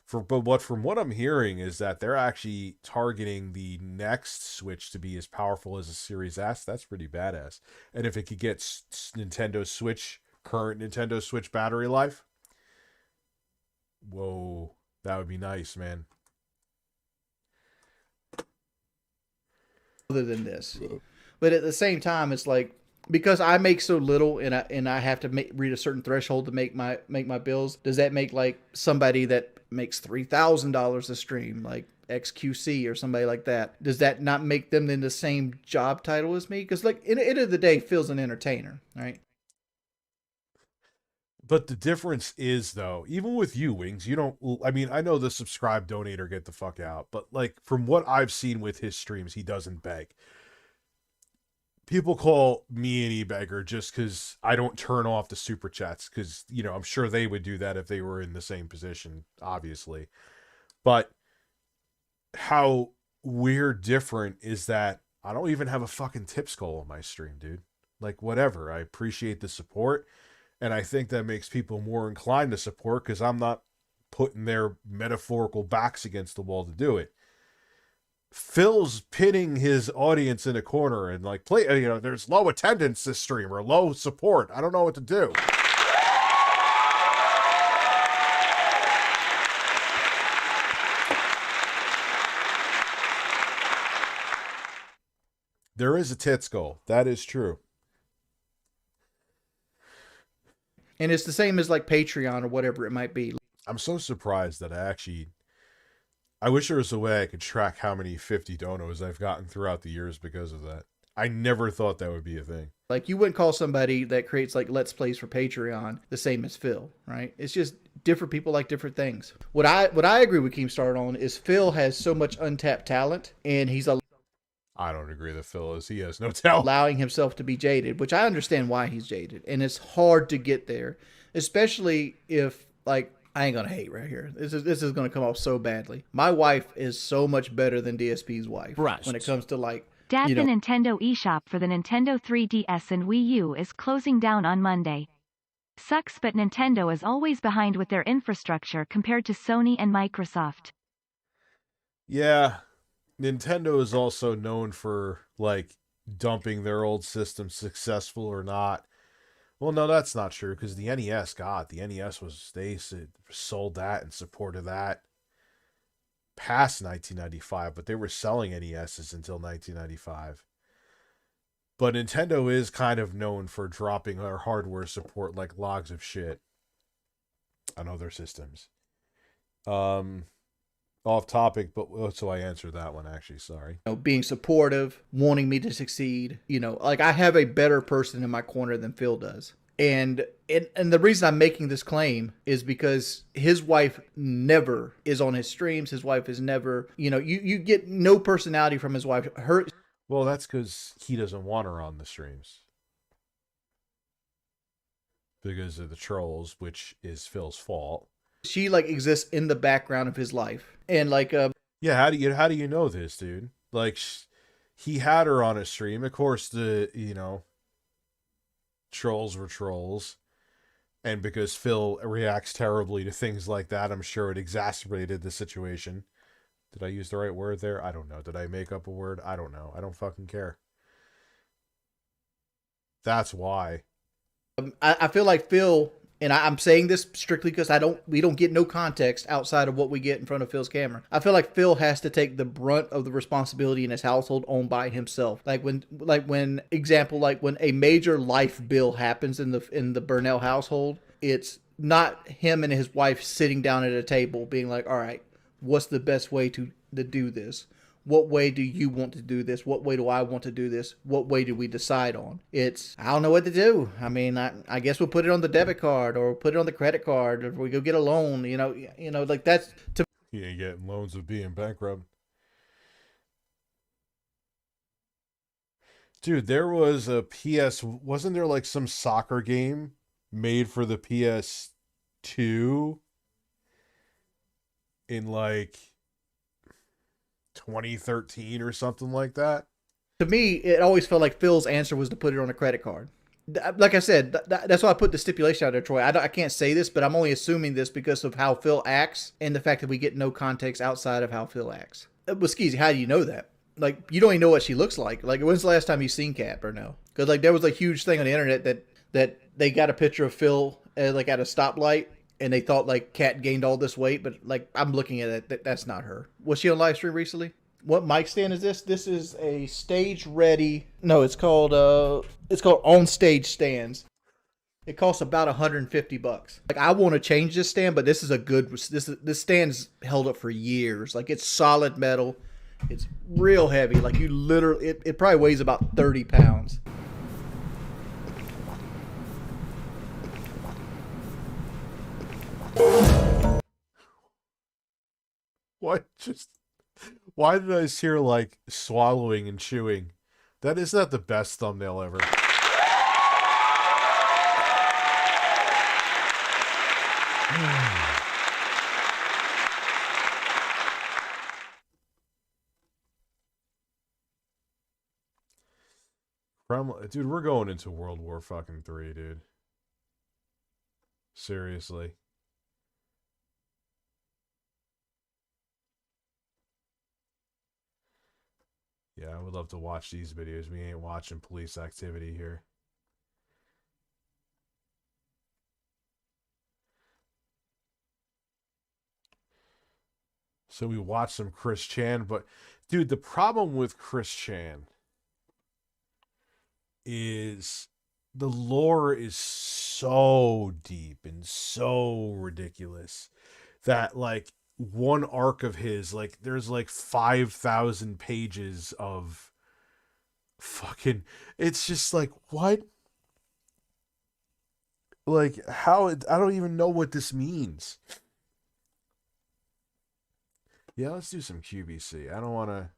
From what I'm hearing is that they're actually targeting the next Switch to be as powerful as a Series S. That's pretty badass. And if it could get current Nintendo Switch battery life, whoa. That would be nice, man. Other than this, but at the same time, it's like, because I make so little and I have to reach a certain threshold to make my bills. Does that make like somebody that makes $3,000 a stream, like XQC or somebody like that? Does that not make them in the same job title as me? Because like in the end of the day, Phil's an entertainer, right? But the difference is, though, even with you, Wings, you don't... I mean, I know the subscribe, donate, or get the fuck out. But, like, from what I've seen with his streams, he doesn't beg. People call me an e-beggar just because I don't turn off the super chats. Because, you know, I'm sure they would do that if they were in the same position, obviously. But how weird different is that I don't even have a fucking tips goal on my stream, dude. Like, whatever. I appreciate the support. And I think that makes people more inclined to support because I'm not putting their metaphorical backs against the wall to do it. Phil's pinning his audience in a corner and like, there's low attendance this stream or low support. I don't know what to do. There is a tits goal. That is true. And it's the same as like Patreon or whatever it might be. I'm so surprised that I wish there was a way I could track how many 50 donos I've gotten throughout the years because of that. I never thought that would be a thing. Like you wouldn't call somebody that creates like Let's Plays for Patreon the same as Phil, right? It's just different people like different things. What I agree with Keemstar on is Phil has so much untapped talent and he's I don't agree that Phil is. He has no talent. Allowing himself to be jaded, which I understand why he's jaded. And it's hard to get there, especially if, like, I ain't gonna hate right here. This is gonna come off so badly. My wife is so much better than DSP's wife when it comes to like. Dad, You know, the Nintendo eShop for the Nintendo 3DS and Wii U is closing down on Monday. Sucks, but Nintendo is always behind with their infrastructure compared to Sony and Microsoft. Yeah, Nintendo is also known for like dumping their old system, successful or not. Well, no, that's not true because the NES, God, the NES was they sold that and supported that past 1995, but they were selling NESs until 1995. But Nintendo is kind of known for dropping their hardware support like logs of shit on other systems. Off topic, but so I answered that one actually, sorry. Being supportive, wanting me to succeed. Like I have a better person in my corner than Phil does. And the reason I'm making this claim is because his wife never is on his streams. His wife is never, you get no personality from his wife. Well, that's because he doesn't want her on the streams. Because of the trolls, which is Phil's fault. She like exists in the background of his life. And like yeah, how do you know this, dude? Like he had her on a stream. Of course the, trolls were trolls. And because Phil reacts terribly to things like that, I'm sure it exacerbated the situation. Did I use the right word there? I don't know. Did I make up a word? I don't know. I don't fucking care. That's why. I feel like Phil, and I'm saying this strictly because we don't get no context outside of what we get in front of Phil's camera. I feel like Phil has to take the brunt of the responsibility in his household on by himself. Like when a major life bill happens in the Burnell household, it's not him and his wife sitting down at a table being like, all right, what's the best way to do this? What way do you want to do this? What way do I want to do this? What way do we decide on? It's, I don't know what to do. I mean, I guess we'll put it on the debit card or put it on the credit card or we go get a loan, like that's to. He ain't getting loans of being bankrupt. Dude, there was a wasn't there like some soccer game made for the PS2 in like 2013 or something like that? To me, it always felt like Phil's answer was to put it on a credit card. Like I said, that's why I put the stipulation out there, Troy. I can't say this, but I'm only assuming this because of how Phil acts and the fact that we get no context outside of how Phil acts. But Skeezy, how do you know that? Like, you don't even know what she looks like. Like, when's the last time you seen Cap or no? Because like there was a huge thing on the internet that they got a picture of Phil like at a stoplight. And they thought like Kat gained all this weight, but like I'm looking at it, that's not her. Was she on live stream recently? What mic stand is this? This is a stage ready. No, it's called On Stage Stands. It costs about $150. Like I want to change this stand, but this is a good. This stand's held up for years. Like it's solid metal. It's real heavy. Like you literally, it probably weighs about 30 pounds. What? Why did I just hear like swallowing and chewing? That is not the best thumbnail ever. Dude, we're going into World War fucking 3, dude. Seriously. Yeah, I would love to watch these videos. We ain't watching police activity here. So we watched some Chris Chan, but dude, the problem with Chris Chan is the lore is so deep and so ridiculous that like one arc of his, like there's like 5,000 pages of fucking, it's just like, what? Like how, I don't even know what this means. Yeah, let's do some QVC. I don't want to.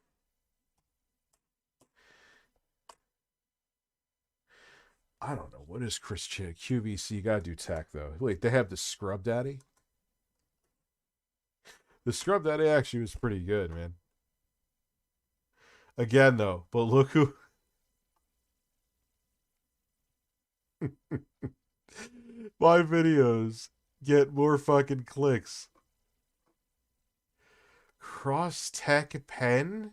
I don't know. What is Chris Chan? QVC, you gotta do tech though. Wait, they have the Scrub Daddy? The Scrub Daddy actually was pretty good, man. Again, though, but look who... My videos get more fucking clicks. Cross-tech pen?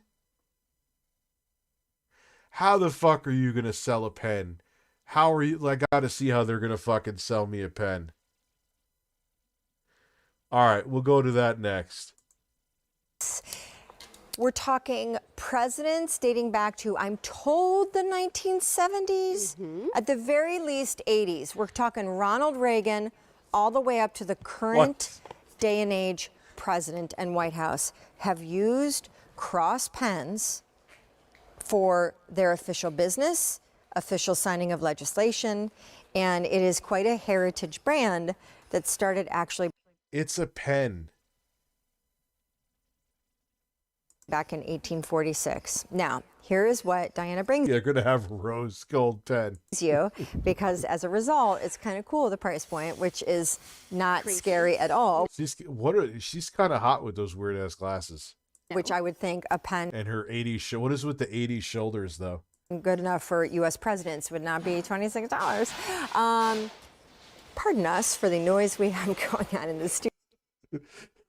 How the fuck are you gonna sell a pen? How are you... I gotta see how they're gonna fucking sell me a pen. Alright, we'll go to that next. We're talking presidents dating back to, I'm told, the 1970s, at the very least 80s. We're talking Ronald Reagan all the way up to the current day and age president and White House have used cross pens for their official business, official signing of legislation, and it is quite a heritage brand that started actually... It's a pen. Back in 1846. Now, here is what Diana brings They're going to have rose gold pen. you, because as a result, it's kind of cool, the price point, which is not scary at all. She's kind of hot with those weird ass glasses. Which I would think a pen And her 80s what is with the 80s shoulders though? good enough for U.S. presidents would not be $26. Pardon us for the noise we have going on in the studio.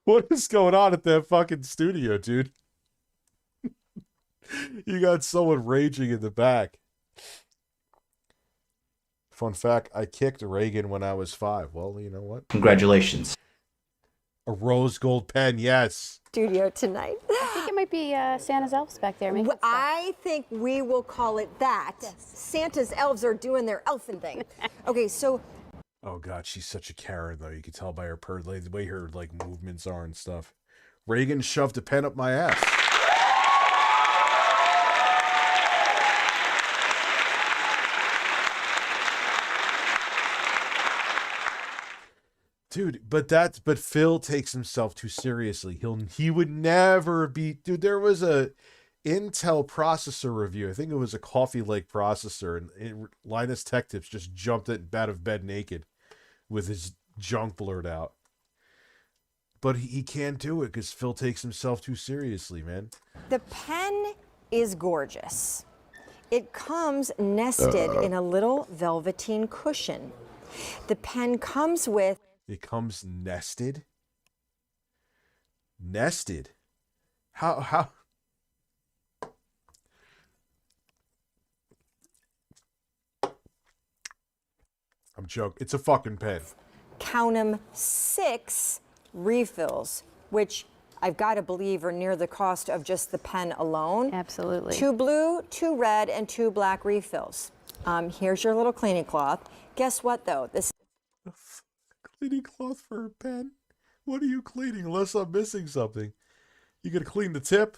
What is going on at that fucking studio, dude? You got someone raging in the back. Fun fact, I kicked Reagan when I was 5. Well, you know what? Congratulations. A rose gold pen, yes. Studio tonight. I think it might be Santa's elves back there. I think we will call it that. Yes. Santa's elves are doing their elfin thing. Okay, so... Oh god, she's such a Karen though. You can tell by her the way her like movements are and stuff. Reagan shoved a pen up my ass. Dude, but Phil takes himself too seriously. He would never be... Dude, there was a Intel processor review. I think it was a Coffee Lake processor, and Linus Tech Tips just jumped out of bed naked with his junk blurred out. But he can't do it because Phil takes himself too seriously, man. The pen is gorgeous. It comes nested in a little velveteen cushion. The pen comes with... It comes nested? Nested? How? I'm joking. It's a fucking pen. Count 'em 6 refills, which I've got to believe are near the cost of just the pen alone. Absolutely. 2 blue, 2 red, and 2 black refills. Here's your little cleaning cloth. Guess what, though? This Cleaning cloth for a pen? What are you cleaning unless I'm missing something? You gonna clean the tip?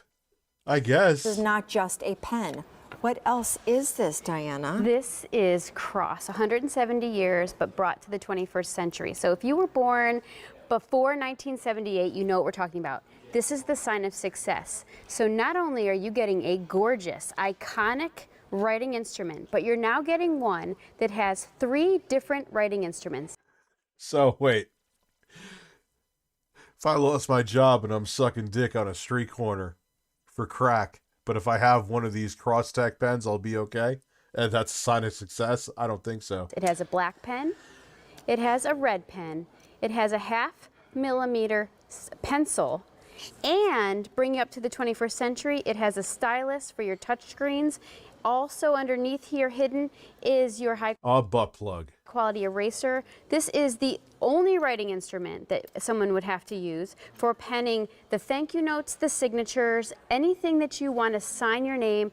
I guess. is not just a pen. What else is this, Diana? This is cross, 170 years, but brought to the 21st century. So if you were born before 1978, you know what we're talking about. This is the sign of success. So not only are you getting a gorgeous, iconic writing instrument, but you're now getting one that has 3 different writing instruments. So, wait. If I lost my job and I'm sucking dick on a street corner for crack, but if I have one of these cross-tech pens, I'll be okay? And that's a sign of success? I don't think so. It has a black pen. It has a red pen. It has a 0.5 millimeter pencil. And bring you up to the 21st century, it has a stylus for your touch screens. Also underneath here hidden is your high butt plug quality eraser. This is the only writing instrument that someone would have to use for penning the thank you notes, the signatures, anything that you want to sign your name.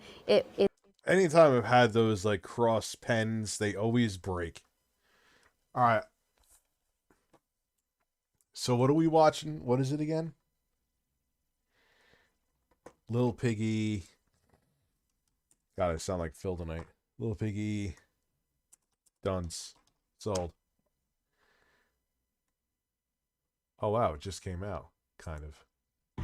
Anytime I've had those like cross pens, they always break. All right. So what are we watching? What is it again? Little Piggy. God, I sound like Phil tonight. Little Piggy. Dunce. Sold. Oh, wow. It just came out. Kind of.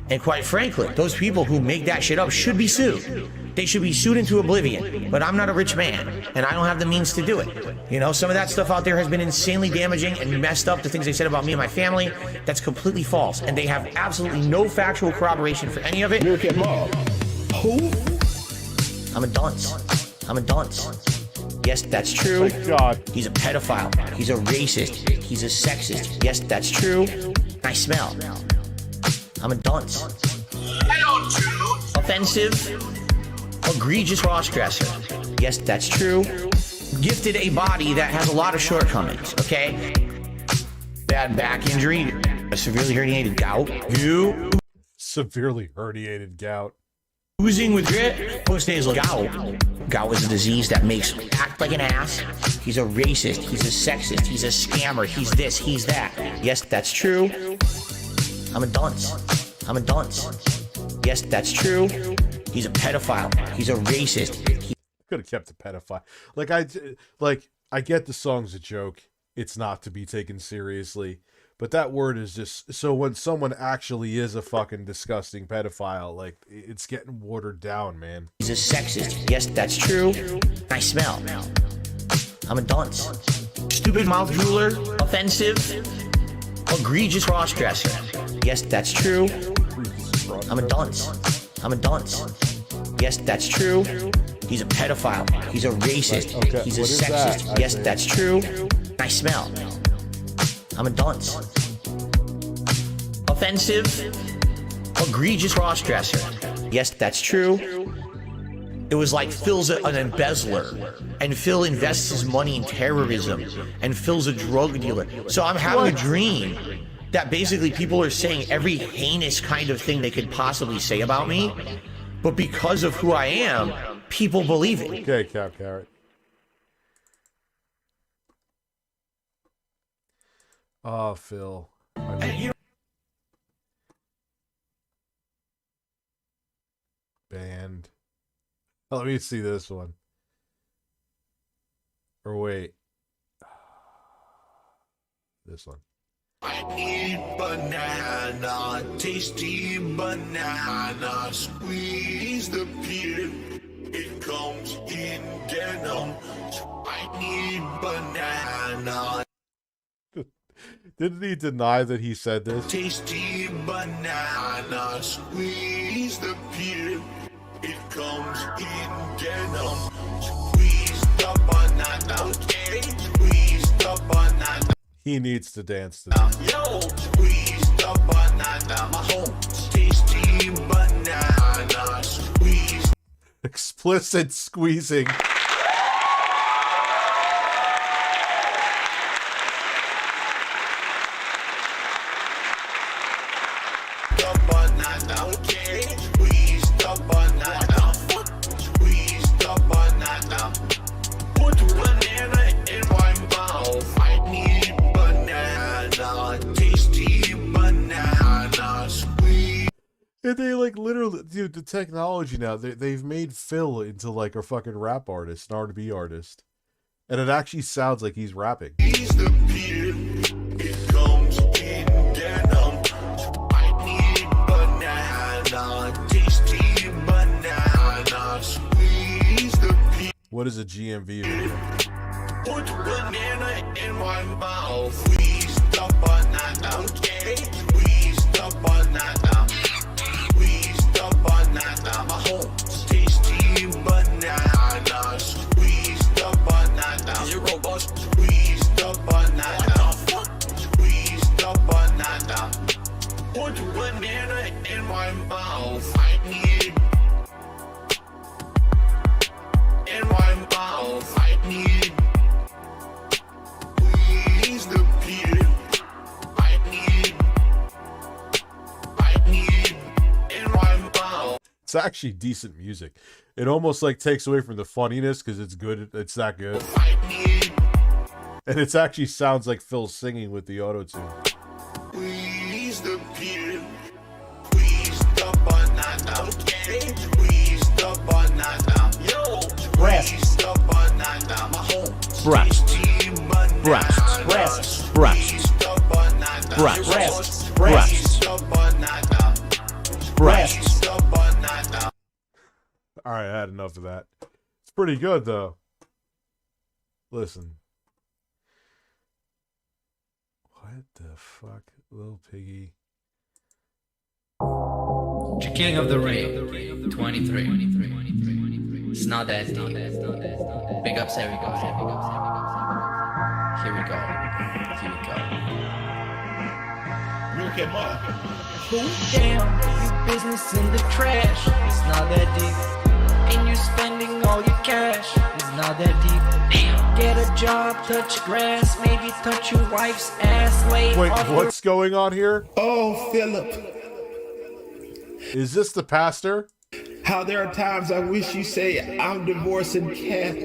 And quite frankly, those people who make that shit up should be sued. they should be sued into oblivion. But I'm not a rich man, and I don't have the means to do it. You know, some of that stuff out there has been insanely damaging and messed up, the things they said about me and my family. That's completely false, and they have absolutely no factual corroboration for any of it. Look at Mom. Who? I'm a dunce. I'm a dunce. Yes, that's true. Thank God. He's a pedophile. He's a racist. He's a sexist. Yes, that's true. I smell. I'm a dunce. Offensive. Egregious cross-dresser. Yes, that's true. Gifted a body that has a lot of shortcomings, okay? Bad back injury. A severely herniated gout. You. Severely herniated gout. Oozing with grit. Postnasal gout. Gout is a disease that makes you act like an ass. He's a racist. He's a sexist. He's a scammer. He's this. He's that. Yes, that's true. I'm a dunce. I'm a dunce. Yes, that's true. He's a pedophile. He's a racist. Could have kept a pedophile. I get the song's a joke. It's not to be taken seriously. But that word is just, so when someone actually is a fucking disgusting pedophile, like, it's getting watered down, man. He's a sexist. Yes, that's true. I smell. I'm a dunce. Stupid mouth drooler. Offensive. Egregious cross-dresser. Yes, that's true. I'm a dunce. I'm a dunce. Yes, that's true. He's a pedophile. He's a racist. Okay, He's a what is sexist. that? Yes, that's true. I smell. I'm a dunce. Offensive. Egregious cross-dresser. Yes, that's true. It was like Phil's an embezzler, and Phil invests his money in terrorism, and Phil's a drug dealer. So I'm having a dream that basically people are saying every heinous kind of thing they could possibly say about me, but because of who I am, people believe it. Okay, Cap Carrot. Oh, Phil. Band. Oh, let me see this one. Or wait. This one. I need banana, tasty banana, squeeze the peel, it comes in denim. I need banana. Didn't he deny that he said this? Tasty banana, squeeze the peel, it comes in denim. Squeeze the banana, okay, squeeze the banana. He needs to dance to this. Yo, squeeze the banana, my home, tasty banana, squeeze. Explicit squeezing. The banana, okay, squeeze the banana, squeeze the banana. Put banana in my mouth. I need banana, tasty banana, squeeze. And they like literally, dude, the technology now, they've made Phil into like a fucking rap artist, an R&B artist. And it actually sounds like he's rapping. Squeeze the peel, it comes in denim. I need banana, tasty banana, squeeze the peel. What is a GMV video? Put banana in my mouth. Squeeze the banana, okay? Squeeze the banana. Squeeze the banana. My home, tasty banana. Squeeze the banana. Zero bus. Squeeze the banana. Squeeze the banana. Put banana in my mouth. I need. In my mouth. I need. The peel. I need in my mouth. It's actually decent music. It almost like takes away from the funniness because it's good. It's that good. And it actually sounds like Phil singing with the auto-tune. Squeeze the peel. Squeeze the banana. Okay. Squeeze the banana. Yo. Squeeze the banana. My home. Breasts. Breasts. Breasts. Breasts. Breasts. Breasts. Breasts. All right, I had enough of that. It's pretty good, though. Listen. What the fuck? Little piggy. King of the Ring, 23. It's not that deep. Big ups, everybody. Here we go. Look at my. Damn, you business in the trash. It's not that deep. And you spending all your cash. It's not that deep. Damn. Get a job, touch grass, maybe touch your wife's ass. Lay Wait, off what's going on here? Oh, Philip. Is this the pastor? How there are times I wish you say I'm divorcing Kat.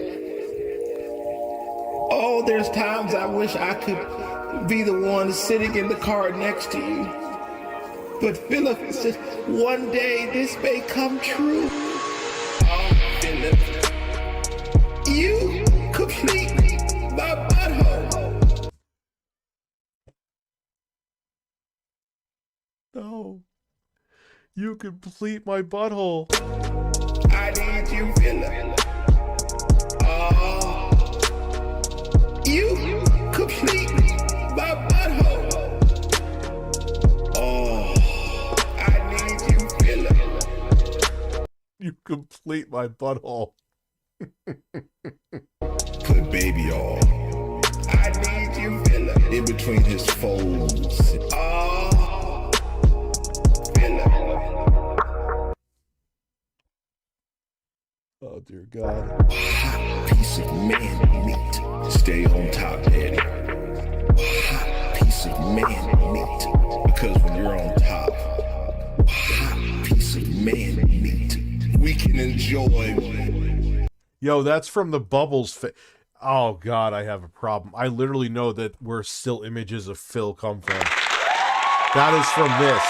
Oh, there's times I wish I could be the one sitting in the car next to you. But Philip, it's just one day this may come true. Oh, Philip, you complete my butthole. No. You complete my butthole. I need you, Philip. Oh, you complete my butthole. Oh, I need you, Philip. You complete my butthole. Put baby on. I need you, Philip. In between his folds. Oh, Philip. Oh, dear God. Hot piece of man meat. Stay on top, daddy. Hot piece of man meat. Because when you're on top, hot piece of man meat. We can enjoy. Yo, that's from the Bubbles. Oh, God, I have a problem. I literally know that where still images of Phil come from. That is from this.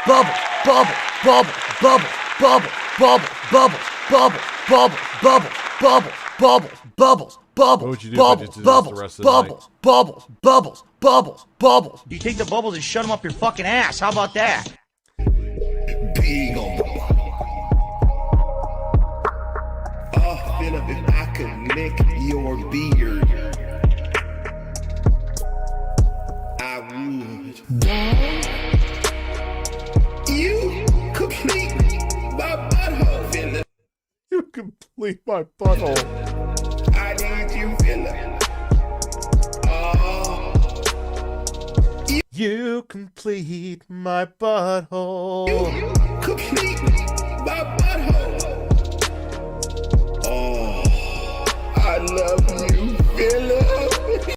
Bubble, bubble, bubble, bubble, bubble, bubble, bubble, bubble, bubble, bubble, bubble, bubble, bubbles, bubbles, What would you do bubbles, if I did this the rest of the night? bubbles, bubbles, bubbles, bubbles, bubbles. You take the bubbles and shut them up your fucking ass. How about that? Being on the bubble. Oh, Philip, if I could lick your beard, I would. You complete my butthole, Philip. You complete my butthole. I need you, Philip. Oh, you complete my butthole. You complete my butthole. Oh, I love you, Philip.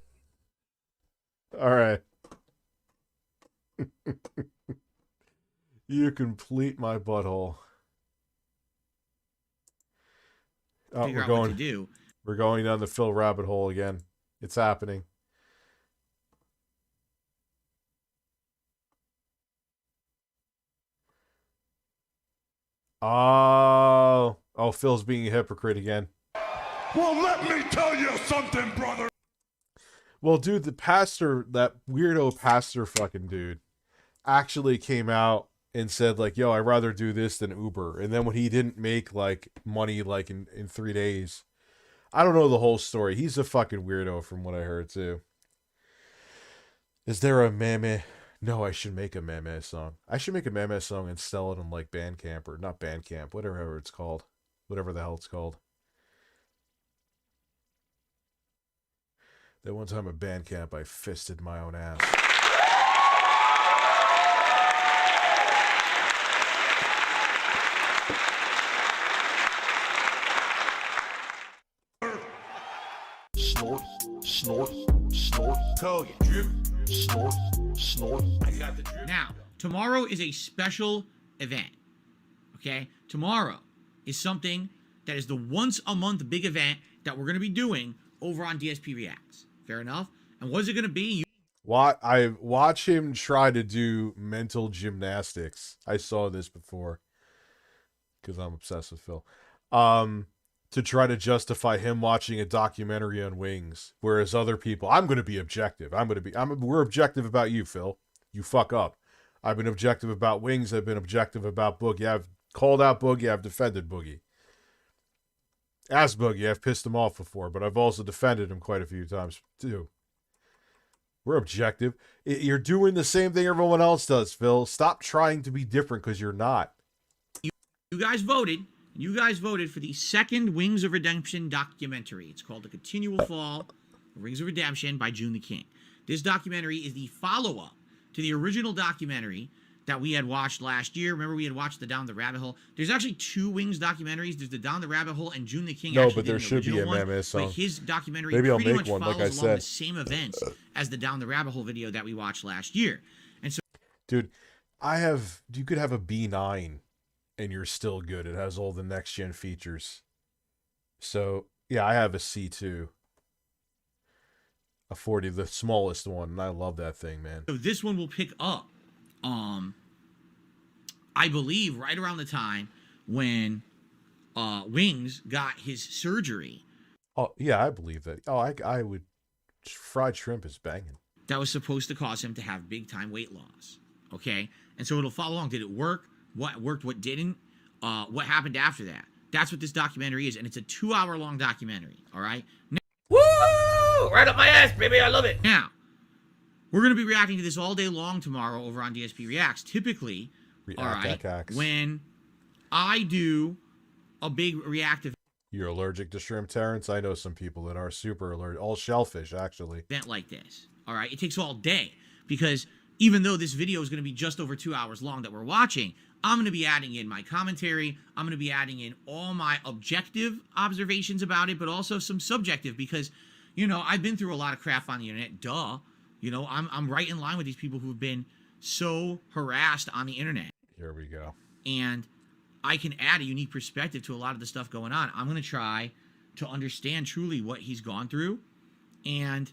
All right. You complete my butthole. Oh, Figure out what to do. We're going down the Phil rabbit hole again. It's happening. Oh, Phil's being a hypocrite again. Well, let me tell you something, brother. Well, dude, the pastor, that weirdo pastor fucking dude, actually came out and said, like, yo, I'd rather do this than Uber. And then when he didn't make, like, money, like, in 3 days, I don't know the whole story. He's a fucking weirdo from what I heard, too. Is there a meme? No, I should make a meme song. I should make a meme song and sell it on, like, Bandcamp, or not Bandcamp, whatever it's called. Whatever the hell it's called. That one time at Bandcamp, I fisted my own ass. Snort, snort, snort. Code drip, snort, snort. I got the drip. Now, tomorrow is a special event. Okay? Tomorrow is something that is the once a month big event that we're going to be doing over on DSP Reacts. Fair enough? And what is it going to be? I watch him try to do mental gymnastics. I saw this before because I'm obsessed with Phil. To try to justify him watching a documentary on Wings, whereas other people, I'm going to be objective. We're objective about you, Phil. You fuck up. I've been objective about Wings. I've been objective about Boogie. I've called out Boogie. I've defended Boogie. Asboogie, I've pissed him off before, but I've also defended him quite a few times too. We're objective. You're doing the same thing everyone else does, Phil. Stop trying to be different because you're not. You guys voted. You guys voted for the second Wings of Redemption documentary. It's called The Continual Fall of Rings of Redemption by June the King. This documentary is the follow-up to the original documentary that we had watched last year. Remember, we had watched the Down the Rabbit Hole. There's actually two Wings documentaries. There's the Down the Rabbit Hole, and June the King. No, actually but there did an should be a original one, MMA song. But his documentary Maybe I'll pretty make much one, follows like I along said. the same events as the Down the Rabbit Hole video that we watched last year. And so, Dude, you could have a B9 and you're still good. It has all the next gen features. So yeah, I have a C2. A 40, the smallest one, and I love that thing, man. So this one will pick up, I believe, right around the time when Wings got his surgery. Oh yeah, I believe that. Oh, I would. Fried shrimp is banging. That was supposed to cause him to have big time weight loss. Okay, and so it'll follow along. Did it work? What worked? What didn't? What happened after that? That's what this documentary is, and it's a 2-hour long documentary. All right. Woo! Right up my ass, baby. I love it. Now, we're going to be reacting to this all day long tomorrow over on DSP Reacts. Typically, when I do a big reactive You're allergic to shrimp, Terrence? I know some people that are super allergic. All shellfish, actually. event like this, all right, it takes all day, because even though this video is going to be just over 2 hours long that we're watching, I'm going to be adding in my commentary. I'm going to be adding in all my objective observations about it, but also some subjective, because, you know, I've been through a lot of crap on the internet. Duh. You know, I'm right in line with these people who've been so harassed on the internet. Here we go. And I can add a unique perspective to a lot of the stuff going on. I'm going to try to understand truly what he's gone through. And,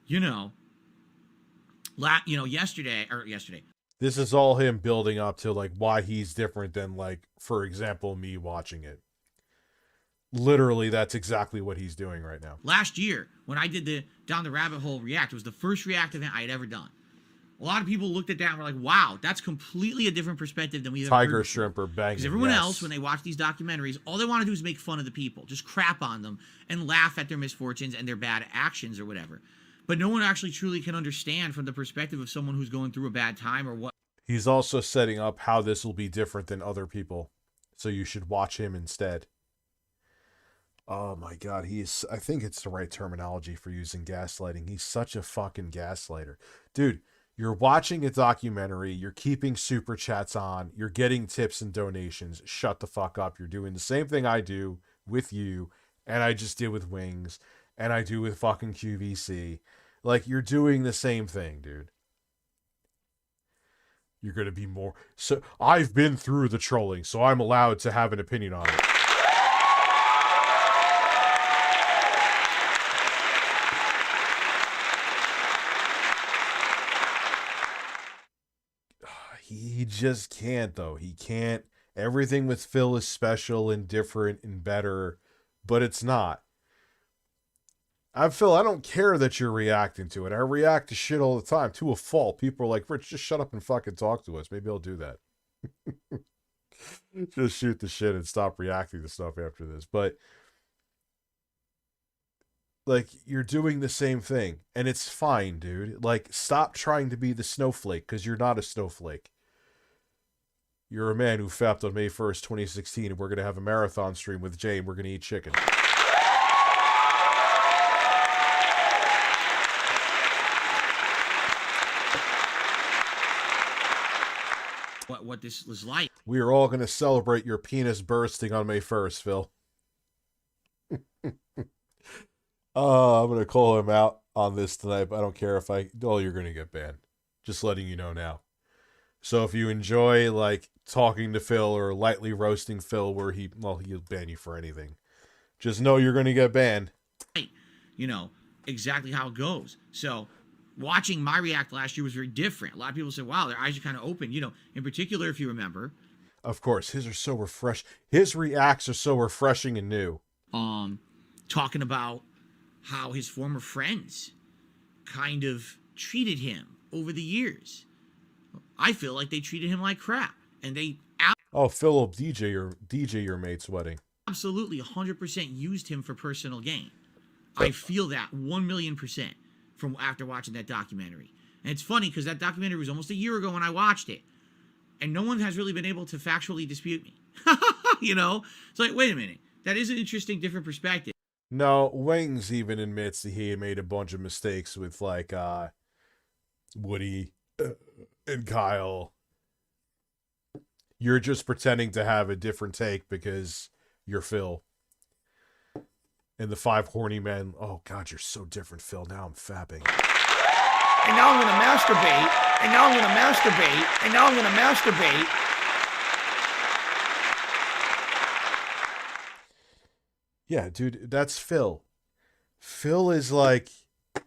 you know, yesterday. This is all him building up to, like, why he's different than, like, for example, me watching it. Literally, that's exactly what he's doing right now. Last year, when I did the Down the Rabbit Hole React, it was the first React event I had ever done. A lot of people looked at that and were like, wow, that's completely a different perspective than we've ever Tiger heard. shrimp are banging. Because everyone yes. else, when they watch these documentaries, all they want to do is make fun of the people, just crap on them and laugh at their misfortunes and their bad actions or whatever. But no one actually truly can understand from the perspective of someone who's going through a bad time or what. He's also setting up how this will be different than other people. So you should watch him instead. Oh my God, I think it's the right terminology for using gaslighting. He's such a fucking gaslighter. Dude, you're watching a documentary, you're keeping super chats on, you're getting tips and donations. Shut the fuck up. You're doing the same thing I do with you, and I just did with Wings, and I do with fucking QVC. Like, you're doing the same thing, dude. You're going to be more... So, I've been through the trolling, so I'm allowed to have an opinion on it. He just can't, though. He can't. Everything with Phil is special and different and better, but it's not. Phil, I don't care that you're reacting to it. I react to shit all the time, to a fault. People are like, Rich, just shut up and fucking talk to us. Maybe I'll do that. Just shoot the shit and stop reacting to stuff after this. But, like, you're doing the same thing, and it's fine, dude. Like, stop trying to be the snowflake, because you're not a snowflake. You're a man who fapped on May 1st, 2016, and we're going to have a marathon stream with Jay, and we're going to eat chicken. What this was like. We are all going to celebrate your penis bursting on May 1st, Phil. I'm going to call him out on this tonight, but I don't care if you're going to get banned. Just letting you know now. So if you enjoy, like, talking to Phil or lightly roasting Phil where he'll ban you for anything, just know you're going to get banned. You know, exactly how it goes. So watching my react last year was very different. A lot of people say, wow, their eyes are kind of open. You know, in particular, if you remember. Of course, his are so refresh. His reacts are so refreshing and new. Talking about how his former friends kind of treated him over the years. I feel like they treated him like crap, and they Oh, Phil will DJ your mate's wedding. absolutely 100% used him for personal gain. I feel that 1,000,000% from after watching that documentary. And it's funny because that documentary was almost a year ago when I watched it. And no one has really been able to factually dispute me. You know? It's like, wait a minute. That is an interesting, different perspective. No, Wings even admits that he made a bunch of mistakes with, like, Woody and Kyle. You're just pretending to have a different take because you're Phil. And the 5 horny men, oh, God, you're so different, Phil. Now I'm fapping. And now I'm going to masturbate. And now I'm going to masturbate. And now I'm going to masturbate. Yeah, dude, that's Phil. Phil is like,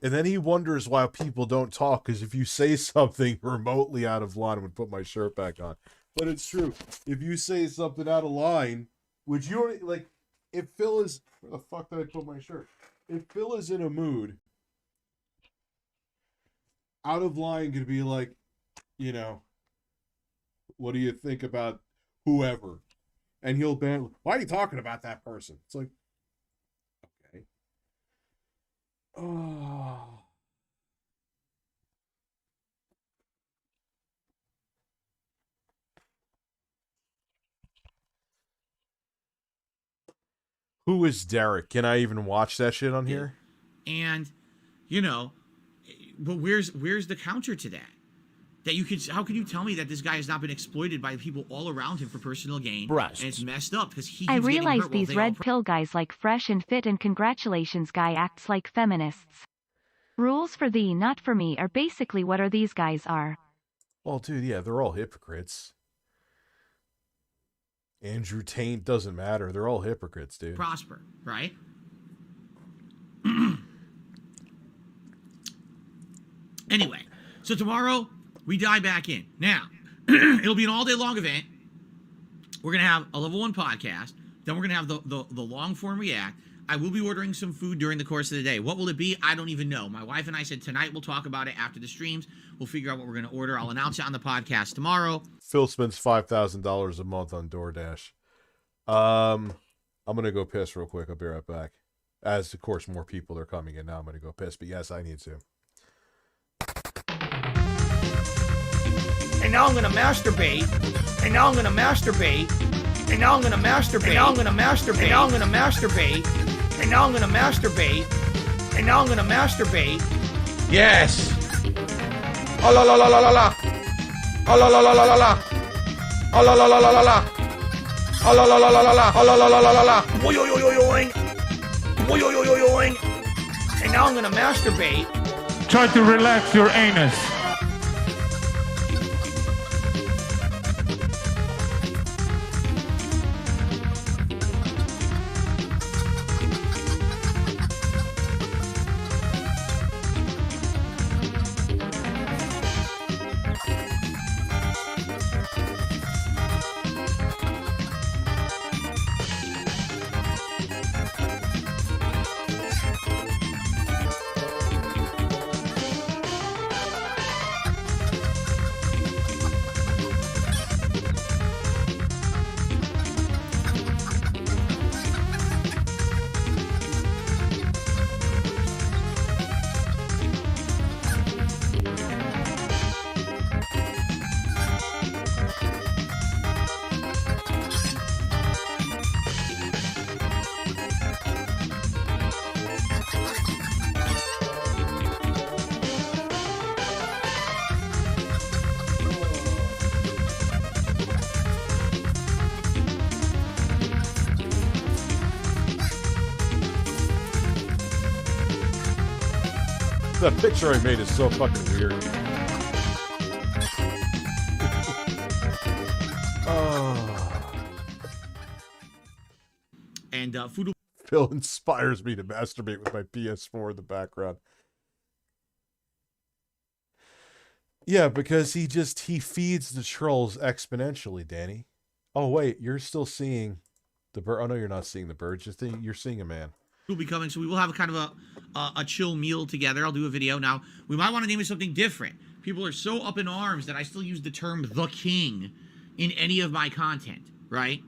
and then he wonders why people don't talk, because if you say something remotely out of line, I would put my shirt back on. But it's true. If you say something out of line, which you don't, like, if Phil is, where the fuck did I put my shirt? If Phil is in a mood, out of line could be like, you know, what do you think about whoever? And he'll ban, why are you talking about that person? It's like, okay. Oh. Who is Derek? Can I even watch that shit on here? And, you know, but where's the counter to that? That you could, how can you tell me that this guy has not been exploited by the people all around him for personal gain? Breasts. And it's messed up because he I keeps getting realize hurt while these they red all pill guys like fresh and fit and congratulations guy acts like feminists. Rules for thee, not for me are basically what are these guys are. Well, dude, yeah, they're all hypocrites. Andrew Tate doesn't matter. They're all hypocrites, dude. prosper, right? Anyway, so tomorrow we dive back in. Now, it'll be an all-day long event. We're going to have a level 1 podcast. Then we're going to have the long-form react. I will be ordering some food during the course of the day. What will it be? I don't even know. My wife and I said tonight we'll talk about it after the streams. We'll figure out what we're going to order. I'll announce it on the podcast tomorrow. Phil spends $5,000 a month on DoorDash. I'm going to go piss real quick. I'll be right back. As, of course, more people are coming in now, I'm going to go piss. But yes, I need to. And now I'm going to masturbate. And now I'm going to masturbate. And now I'm going to masturbate. And now I'm going to masturbate. And now I'm going to masturbate. And now I'm going to masturbate. And now I'm going to masturbate. Yes. Oh la la la la la la. Oh la la la la la la. Oh la la la la la la. Oh la la la la la la. Oh la la la la la la. Boy yo yo yo yoing. Boy yo yo yo yoing. And now I'm going to masturbate. Try to relax your anus. That picture I made is so fucking weird. Oh. And food. Phil inspires me to masturbate with my PS4 in the background. Yeah, because he feeds the trolls exponentially, Danny. Oh wait, you're still seeing the bird. Oh no, you're not seeing the bird. You're seeing a man. Will be coming, so we will have a kind of a chill meal together. I'll do a video. Now, we might want to name it something different. People are so up in arms that I still use the term the king in any of my content, right?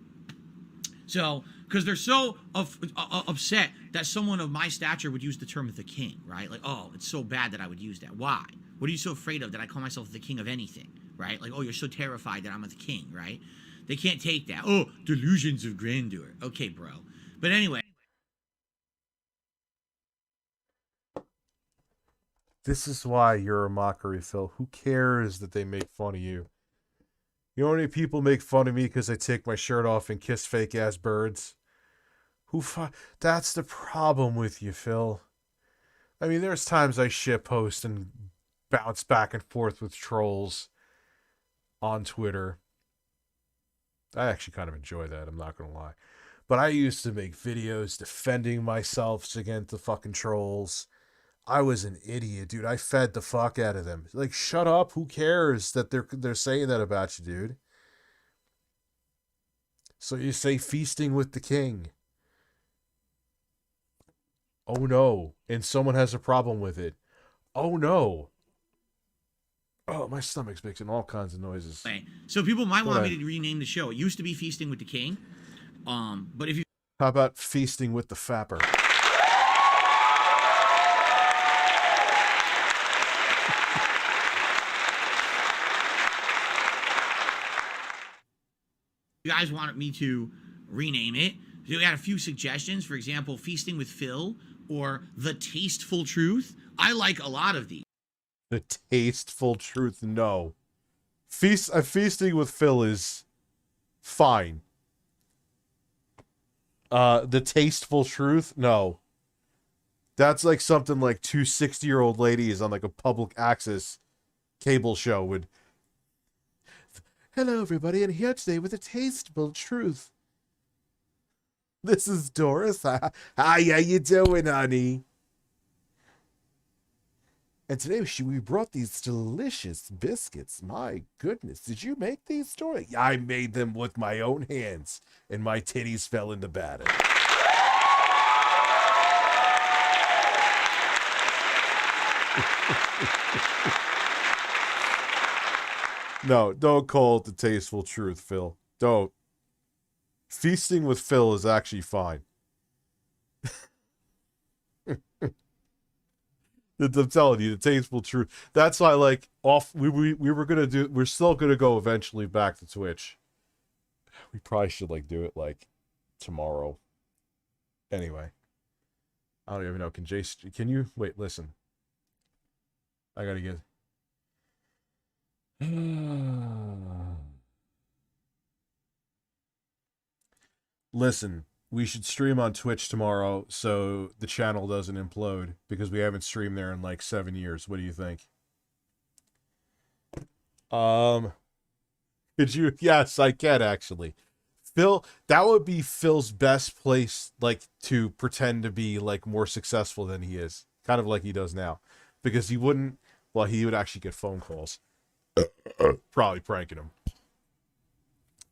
So, because they're so upset that someone of my stature would use the term the king, right? Like, oh, it's so bad that I would use that. Why? What are you so afraid of that I call myself the king of anything, right? Like, oh, you're so terrified that I'm the king, right? They can't take that. Oh, delusions of grandeur. Okay, bro. But anyway. This is why you're a mockery, Phil. Who cares that they make fun of you? You know how many people make fun of me because I take my shirt off and kiss fake-ass birds? That's the problem with you, Phil. I mean, there's times I shitpost and bounce back and forth with trolls on Twitter. I actually kind of enjoy that, I'm not going to lie. But I used to make videos defending myself against the fucking trolls. I was an idiot, dude. I fed the fuck out of them. Like, shut up. Who cares that they're saying that about you, dude? So you say feasting with the king. Oh no. And someone has a problem with it. Oh no. Oh, my stomach's making all kinds of noises. So people might want me to rename the show. It used to be Feasting with the King. But if you... How about Feasting with the Fapper? You guys wanted me to rename it. So we got a few suggestions. For example, Feasting with Phil or The Tasteful Truth. I like a lot of these. The Tasteful Truth, no. Feasting with Phil is fine. The Tasteful Truth, no. That's like something like two 60-year-old ladies on like a public access cable show would... Hello, everybody, and here today with a Tasteful Truth. This is Doris. Hi, how you doing, honey? And today we brought these delicious biscuits. My goodness, did you make these, Doris? Yeah, I made them with my own hands, and my titties fell in the batter. No, don't call it The Tasteful Truth, Phil. Don't. Feasting with Phil is actually fine. I'm telling you, The Tasteful Truth. That's why, like, we were gonna do. We're still gonna go eventually back to Twitch. We probably should like do it like tomorrow. Anyway, I don't even know. Can you wait? Listen, I gotta get. Listen, we should stream on Twitch tomorrow so the channel doesn't implode because we haven't streamed there in like 7 years. What do you think? Could you? Yes, I can actually. Phil, that would be Phil's best place, like, to pretend to be like more successful than he is, kind of like he does now, because he wouldn't. Well, he would actually get phone calls. Probably pranking him.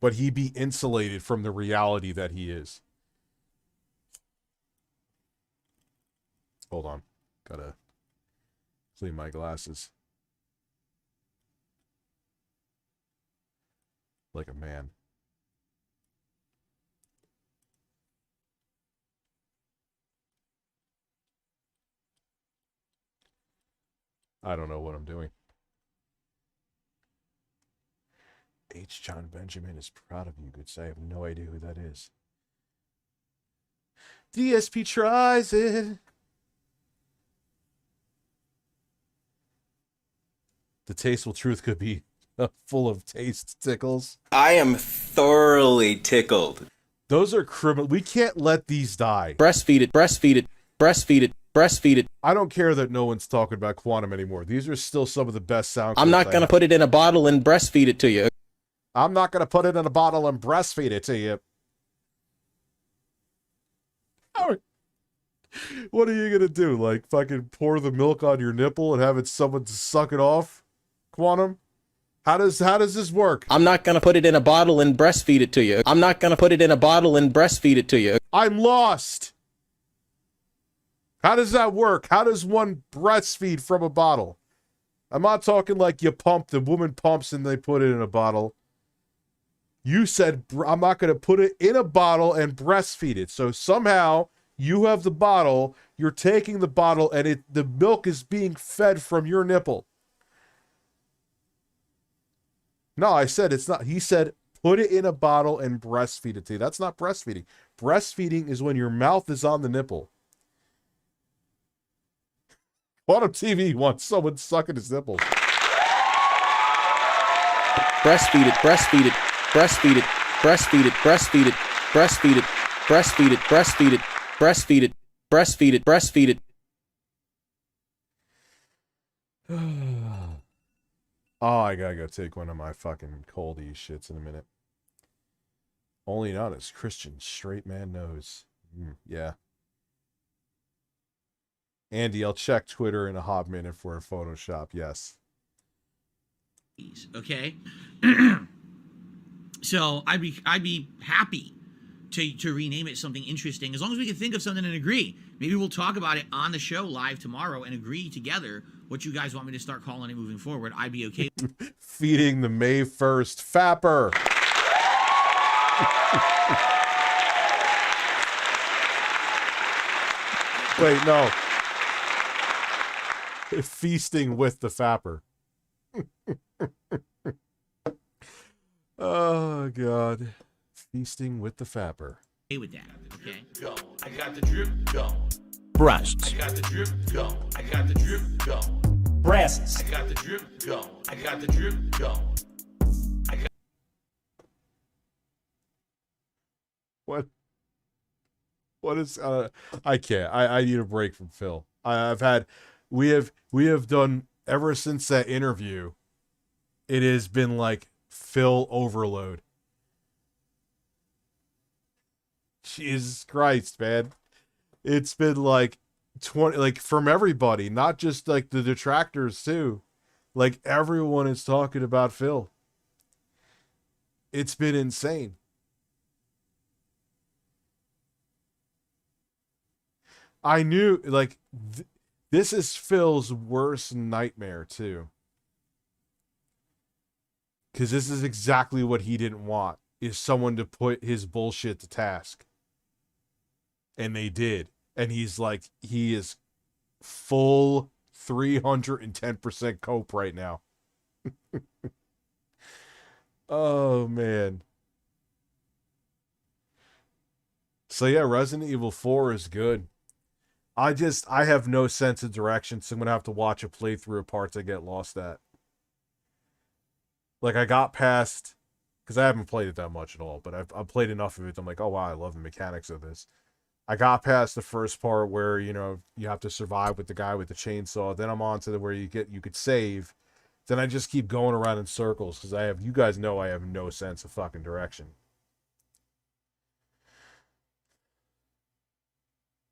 But he'd be insulated from the reality that he is. Hold on. Gotta clean my glasses. Like a man. I don't know what I'm doing. H. John Benjamin is proud of you, good say. I have no idea who that is. DSP tries it. The Tasteful Truth could be full of taste tickles. I am thoroughly tickled. Those are criminal. We can't let these die. Breastfeed it, breastfeed it, breastfeed it, breastfeed it. I don't care that no one's talking about Quantum anymore. These are still some of the best sound clips. I'm not going to put it in a bottle and breastfeed it to you. I'm not going to put it in a bottle and breastfeed it to you. What are you going to do? Like, fucking pour the milk on your nipple and have it someone to suck it off? Quantum? How does this work? I'm not going to put it in a bottle and breastfeed it to you. I'm not going to put it in a bottle and breastfeed it to you. I'm lost. How does that work? How does one breastfeed from a bottle? I'm not talking like you pump, the woman pumps and they put it in a bottle. You said, I'm not going to put it in a bottle and breastfeed it. So somehow you have the bottle, you're taking the bottle, and the milk is being fed from your nipple. No, I said it's not. He said, put it in a bottle and breastfeed it to you. That's not breastfeeding. Breastfeeding is when your mouth is on the nipple. Quantum TV wants someone sucking his nipples. Breastfeed it, breastfeed it, breastfeed it, breastfeed it, breastfeed it, breastfeed it, breastfeed it, breastfeed it, breastfeed it, breastfeed it, breastfeed it. Oh, I gotta go take one of my fucking coldy shits in a minute. Only not as Christian straight man knows. Yeah. Andy, I'll check Twitter in a hot minute for a Photoshop. Yes. Okay. So I'd be happy to rename it something interesting, as long as we can think of something and agree. Maybe we'll talk about it on the show live tomorrow and agree together what you guys want me to start calling it moving forward. I'd be okay. Feeding the May 1st Fapper. Wait, no. Feasting with the Fapper. Oh, God. Feasting with the Fapper. With that, okay? Go. I got the drip. Go. Breasts. I got the drip. Go. I got the drip. Go. Breasts. I got the drip. Go. I got the drip. Go. What is I can't. I need a break from Phil. We have done ever since that interview, it has been like Phil overload. Jesus Christ, man. It's been like 20, like from everybody, not just like the detractors too. Like everyone is talking about Phil. It's been insane. I knew, like, this is Phil's worst nightmare, too. Because this is exactly what he didn't want, is someone to put his bullshit to task. And they did. And he's like, he is full 310% cope right now. Oh, man. So, yeah, Resident Evil 4 is good. I have no sense of direction, so I'm going to have to watch a playthrough of parts I get lost at. Like, I got past, because I haven't played it that much at all, but I've played enough of it. I'm like, oh, wow, I love the mechanics of this. I got past the first part where, you know, you have to survive with the guy with the chainsaw. Then I'm on to where you could save. Then I just keep going around in circles, because you guys know I have no sense of fucking direction.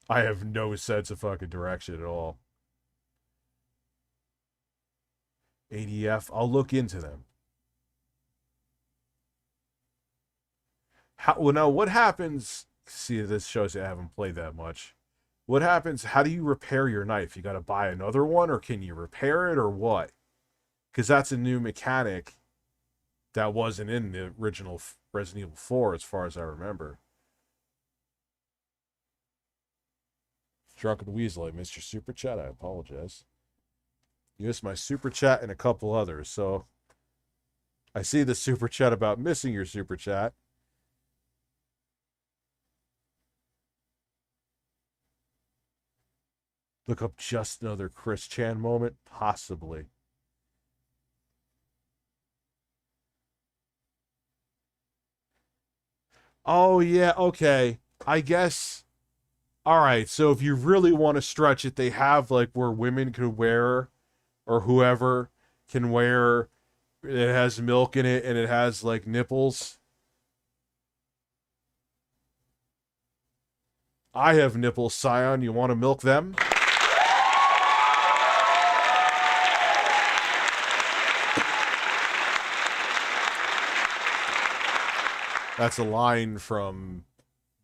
I have no sense of fucking direction at all. ADF, I'll look into them. Now, what happens... See, this shows you I haven't played that much. What happens... How do you repair your knife? You got to buy another one, or can you repair it, or what? Because that's a new mechanic that wasn't in the original Resident Evil 4, as far as I remember. Drunken Weasel, I missed your super chat. I apologize. You missed my super chat and a couple others. So I see the super chat about missing your super chat. Look up just another Chris Chan moment, possibly. Oh yeah, okay. I guess. All right, so if you really want to stretch it, they have like where women could wear, or whoever can wear, it has milk in it and it has like nipples. I have nipples, Scion. You want to milk them? That's a line from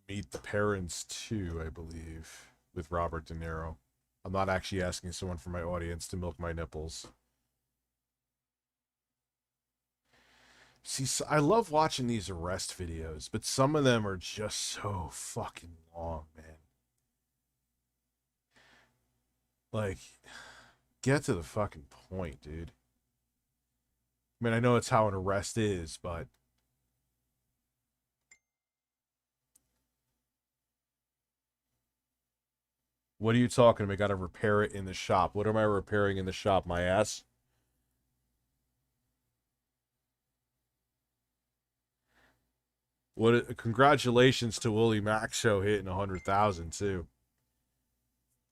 Meet the Parents 2, I believe, with Robert De Niro. I'm not actually asking someone from my audience to milk my nipples. See, I love watching these arrest videos, but some of them are just so fucking long, man. Like, get to the fucking point, dude. I mean, I know it's how an arrest is, but... What are you talking about? I gotta repair it in the shop. What am I repairing in the shop? My ass? Congratulations to Willie Mack Show hitting 100,000 too.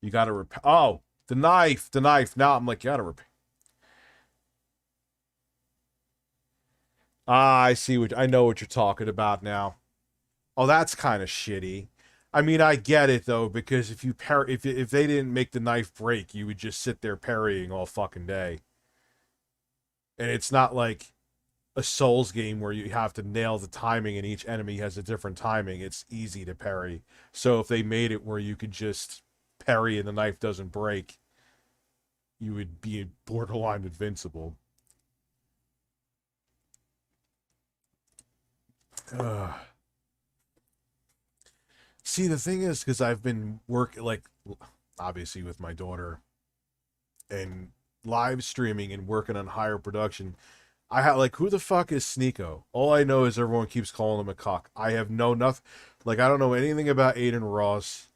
You gotta repair. Oh, the knife. Now I'm like, you gotta repair. Ah, I know what you're talking about now. Oh, that's kind of shitty. I mean, I get it though, because if they didn't make the knife break, you would just sit there parrying all fucking day. And it's not like a Souls game where you have to nail the timing and each enemy has a different timing. It's easy to parry. So if they made it where you could just parry and the knife doesn't break, you would be borderline invincible. See, the thing is, because I've been working, like, obviously with my daughter and live streaming and working on higher production, I have, like, who the fuck is Sneeko? All I know is everyone keeps calling him a cock. I have nothing, like, I don't know anything about Aiden Ross.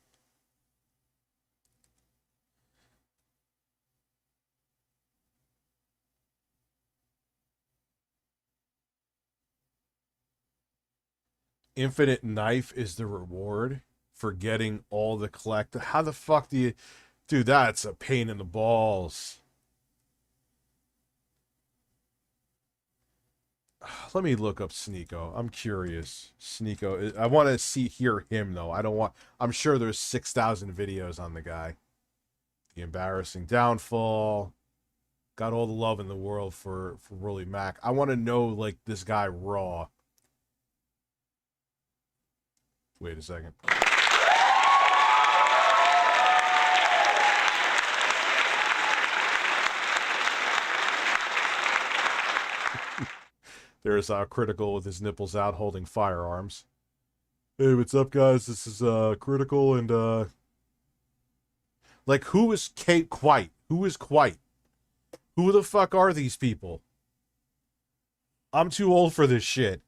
Infinite knife is the reward for getting all the collect. How the fuck do you... Dude, that's a pain in the balls. Let me look up Sneeko. I'm curious. Sneeko. I want to hear him, though. I don't want... I'm sure there's 6,000 videos on the guy. The embarrassing downfall. Got all the love in the world for Willie Mack. I want to know, like, this guy raw. Wait a second. There's Critical with his nipples out holding firearms. Hey, what's up, guys? This is Critical and like, who is Kate Quite? Who is Quite? Who the fuck are these people? I'm too old for this shit.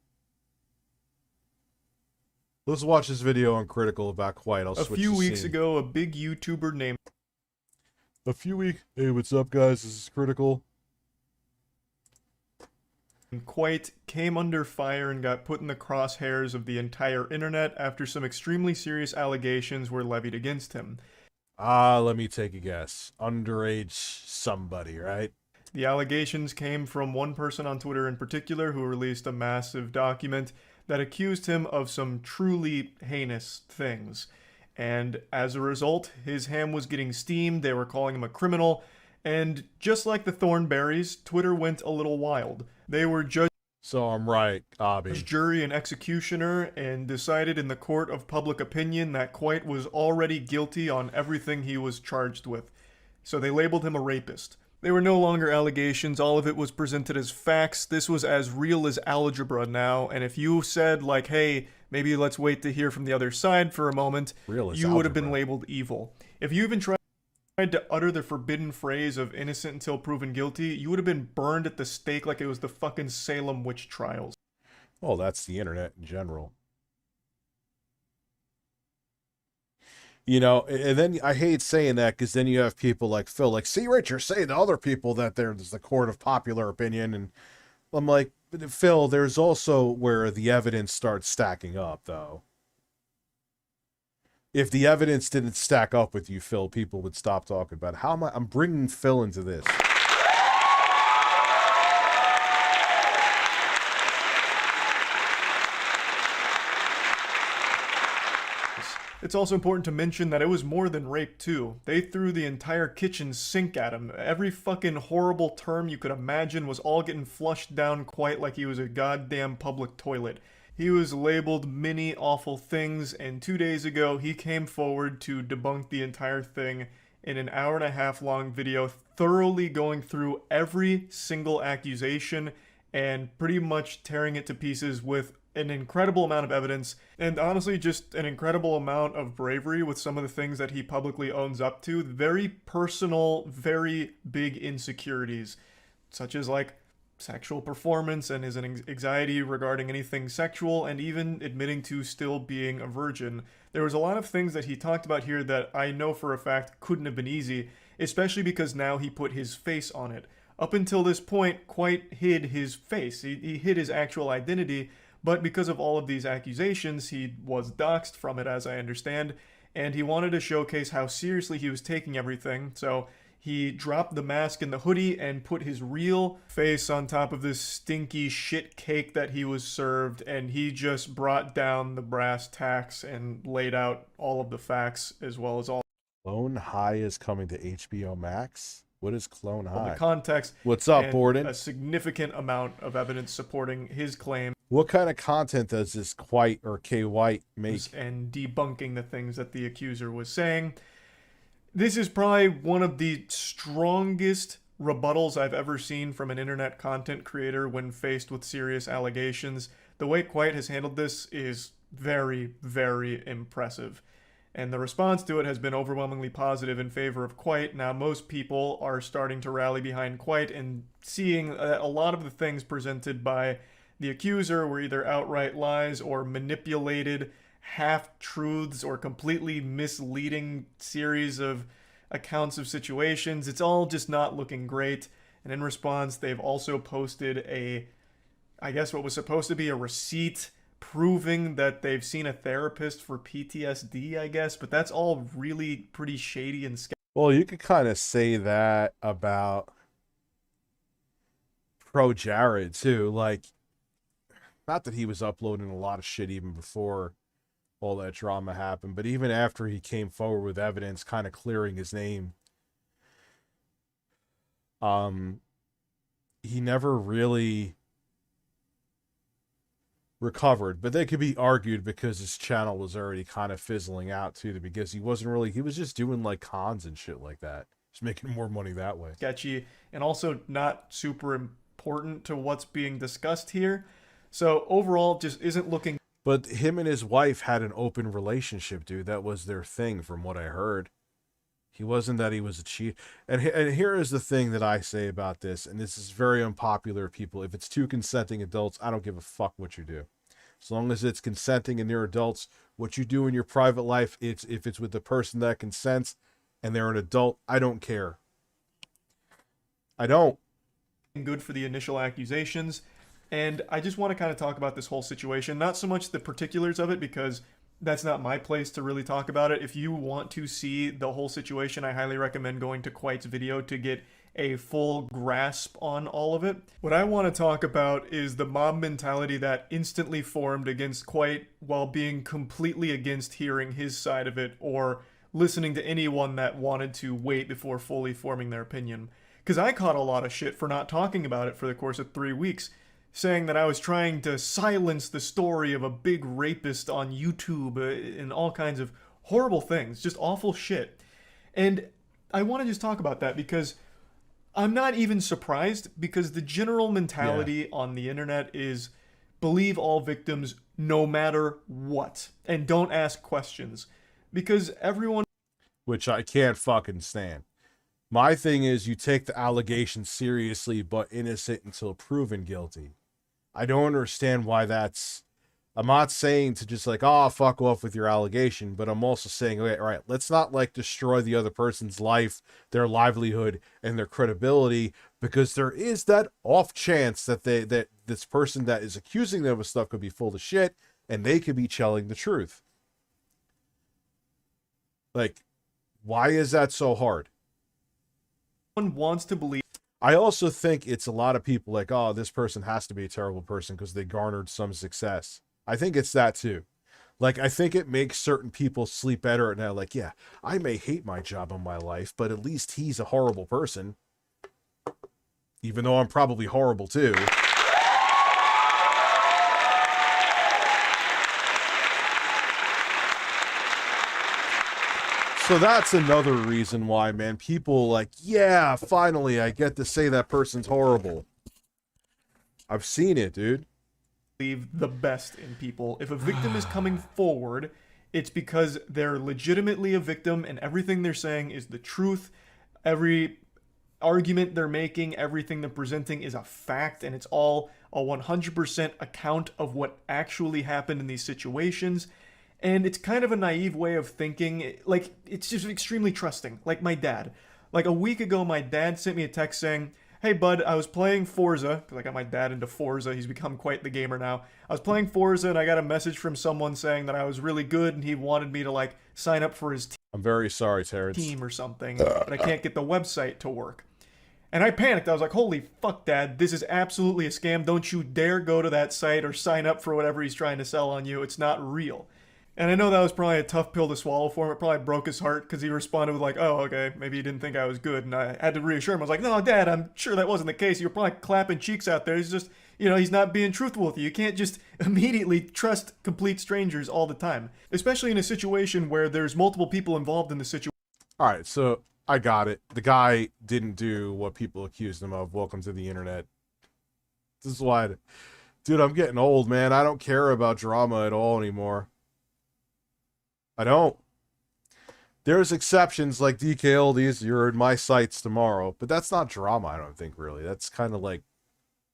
Let's watch this video on Critical about Quite. I'll switch A few weeks scene. ago, a big YouTuber named... Hey, what's up, guys? This is Critical. Quite came under fire and got put in the crosshairs of the entire internet after some extremely serious allegations were levied against him. Let me take a guess. Underage somebody, right? The allegations came from one person on Twitter in particular who released a massive document that accused him of some truly heinous things. And as a result, his ham was getting steamed, they were calling him a criminal, and just like the Thornberrys, Twitter went a little wild. They were judge, So I'm right, Abby. jury, and executioner, and decided in the court of public opinion that Quite was already guilty on everything he was charged with. So they labeled him a rapist. They were no longer allegations, all of it was presented as facts. This was as real as algebra now, and if you said, like, hey, maybe let's wait to hear from the other side for a moment, you would have been labeled evil. If you even tried to utter the forbidden phrase of innocent until proven guilty, you would have been burned at the stake like it was the fucking Salem witch trials. Well, that's the internet in general. You know, and then I hate saying that because then you have people like Phil, like, see, Rich, you're saying to other people that there's the court of popular opinion. And I'm like, Phil, there's also where the evidence starts stacking up, though. If the evidence didn't stack up with you, Phil, people would stop talking about it. How am I'm bringing Phil into this. It's also important to mention that it was more than rape, too. They threw the entire kitchen sink at him. Every fucking horrible term you could imagine was all getting flushed down Quite like he was a goddamn public toilet. He was labeled many awful things, and 2 days ago he came forward to debunk the entire thing in an 1.5 hour long video, thoroughly going through every single accusation and pretty much tearing it to pieces with an incredible amount of evidence, and honestly just an incredible amount of bravery with some of the things that he publicly owns up to. Very personal, very big insecurities, such as like sexual performance and his anxiety regarding anything sexual, and even admitting to still being a virgin. There was a lot of things that he talked about here that I know for a fact couldn't have been easy, especially because now he put his face on it. Up until this point, Quite hid his face. He hid his actual identity, but because of all of these accusations, he was doxxed from it, as I understand, and he wanted to showcase how seriously he was taking everything, so he dropped the mask and the hoodie and put his real face on top of this stinky shit cake that he was served, and he just brought down the brass tacks and laid out all of the facts, as well as all Clone High is coming to HBO Max? What is Clone High? the context. What's up, and Borden? A significant amount of evidence supporting his claim. What kind of content does this Quite or K White make? And debunking the things that the accuser was saying. This is probably one of the strongest rebuttals I've ever seen from an internet content creator when faced with serious allegations. The way Quite has handled this is very, very impressive. And the response to it has been overwhelmingly positive in favor of Quite. Now, most people are starting to rally behind Quite and seeing a lot of the things presented by the accuser were either outright lies or manipulated half-truths or completely misleading series of accounts of situations. It's all just not looking great. And in response, they've also posted I guess what was supposed to be a receipt proving that they've seen a therapist for PTSD, I guess, but that's all really pretty shady and sketchy. Well, you could kind of say that about Pro Jared too. Like, not that he was uploading a lot of shit even before all that drama happened, but even after he came forward with evidence kind of clearing his name, he never really recovered. But that could be argued because his channel was already kind of fizzling out too, because he was just doing like cons and shit like that, just making more money that way. Sketchy, and also not super important to what's being discussed here. So overall, just isn't looking. But him and his wife had an open relationship, dude. That was their thing, from what I heard. He wasn't that he was a cheat. And here is the thing that I say about this, and this is very unpopular, people. If it's two consenting adults, I don't give a fuck what you do. As long as it's consenting and they're adults, what you do in your private life, if it's with the person that consents and they're an adult, I don't care. I don't. Good for the initial accusations. And I just want to kind of talk about this whole situation. Not so much the particulars of it, because that's not my place to really talk about it. If you want to see the whole situation, I highly recommend going to Quite's video to get a full grasp on all of it. What I want to talk about is the mob mentality that instantly formed against Quite while being completely against hearing his side of it or listening to anyone that wanted to wait before fully forming their opinion. Because I caught a lot of shit for not talking about it for the course of 3 weeks, saying that I was trying to silence the story of a big rapist on YouTube and all kinds of horrible things, just awful shit. And I want to just talk about that because I'm not even surprised, because the general mentality on the internet is believe all victims no matter what and don't ask questions, because everyone, which I can't fucking stand. My thing is, you take the allegation seriously, but innocent until proven guilty. I don't understand why that's. I'm not saying to just like, oh, fuck off with your allegation, but I'm also saying, okay, all right, let's not like destroy the other person's life, their livelihood, and their credibility, because there is that off chance that that this person that is accusing them of stuff could be full of shit, and they could be telling the truth. Like, why is that so hard? Wants to believe. I also think it's a lot of people like, oh, this person has to be a terrible person because they garnered some success. I think it's that too. Like, I think it makes certain people sleep better at night. Like, yeah, I may hate my job in my life, but at least he's a horrible person. Even though I'm probably horrible too. So that's another reason why, man, people like, yeah, finally I get to say that person's horrible. I've seen it, dude. Believe the best in people. If a victim is coming forward, it's because they're legitimately a victim and everything they're saying is the truth. Every argument they're making, everything they're presenting is a fact, and it's all a 100% account of what actually happened in these situations. And it's kind of a naive way of thinking. Like, it's just extremely trusting. Like my dad. Like a week ago, my dad sent me a text saying, "Hey bud, I was playing Forza," because I got my dad into Forza. He's become quite the gamer now. I was playing Forza and I got a message from someone saying that I was really good and he wanted me to like sign up for his I'm very sorry, Terrence. team or something, but I can't get the website to work. And I panicked. I was like, holy fuck, Dad, this is absolutely a scam. Don't you dare go to that site or sign up for whatever he's trying to sell on you. It's not real. And I know that was probably a tough pill to swallow for him. It probably broke his heart because he responded with like, "Oh, okay, maybe he didn't think I was good." And I had to reassure him. I was like, "No, Dad, I'm sure that wasn't the case. You're probably clapping cheeks out there. He's just, he's not being truthful with you. You can't just immediately trust complete strangers all the time, especially in a situation where there's multiple people involved in the situation." All right, so I got it. The guy didn't do what people accused him of. Welcome to the internet. This is why, dude, I'm getting old, man. I don't care about drama at all anymore. I don't. There's exceptions like DK Oldies, you're in my sights tomorrow, but that's not drama, I don't think, really. That's kind of like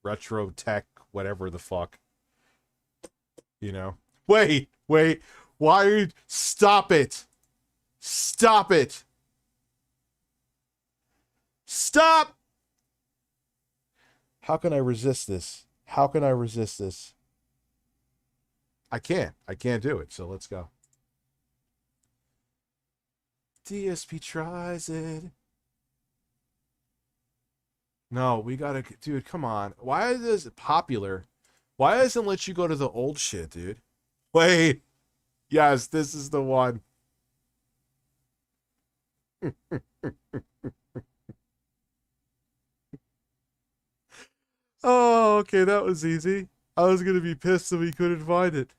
retro tech, whatever the fuck. Wait, why are you... Stop it! Stop it! Stop! How can I resist this? How can I resist this? I can't do it, so let's go. DSP tries it. No, we gotta... Dude, come on. Why is it popular? Why doesn't it let you go to the old shit, dude? Wait. Yes, this is the one. Oh, okay, that was easy. I was gonna be pissed if we couldn't find it.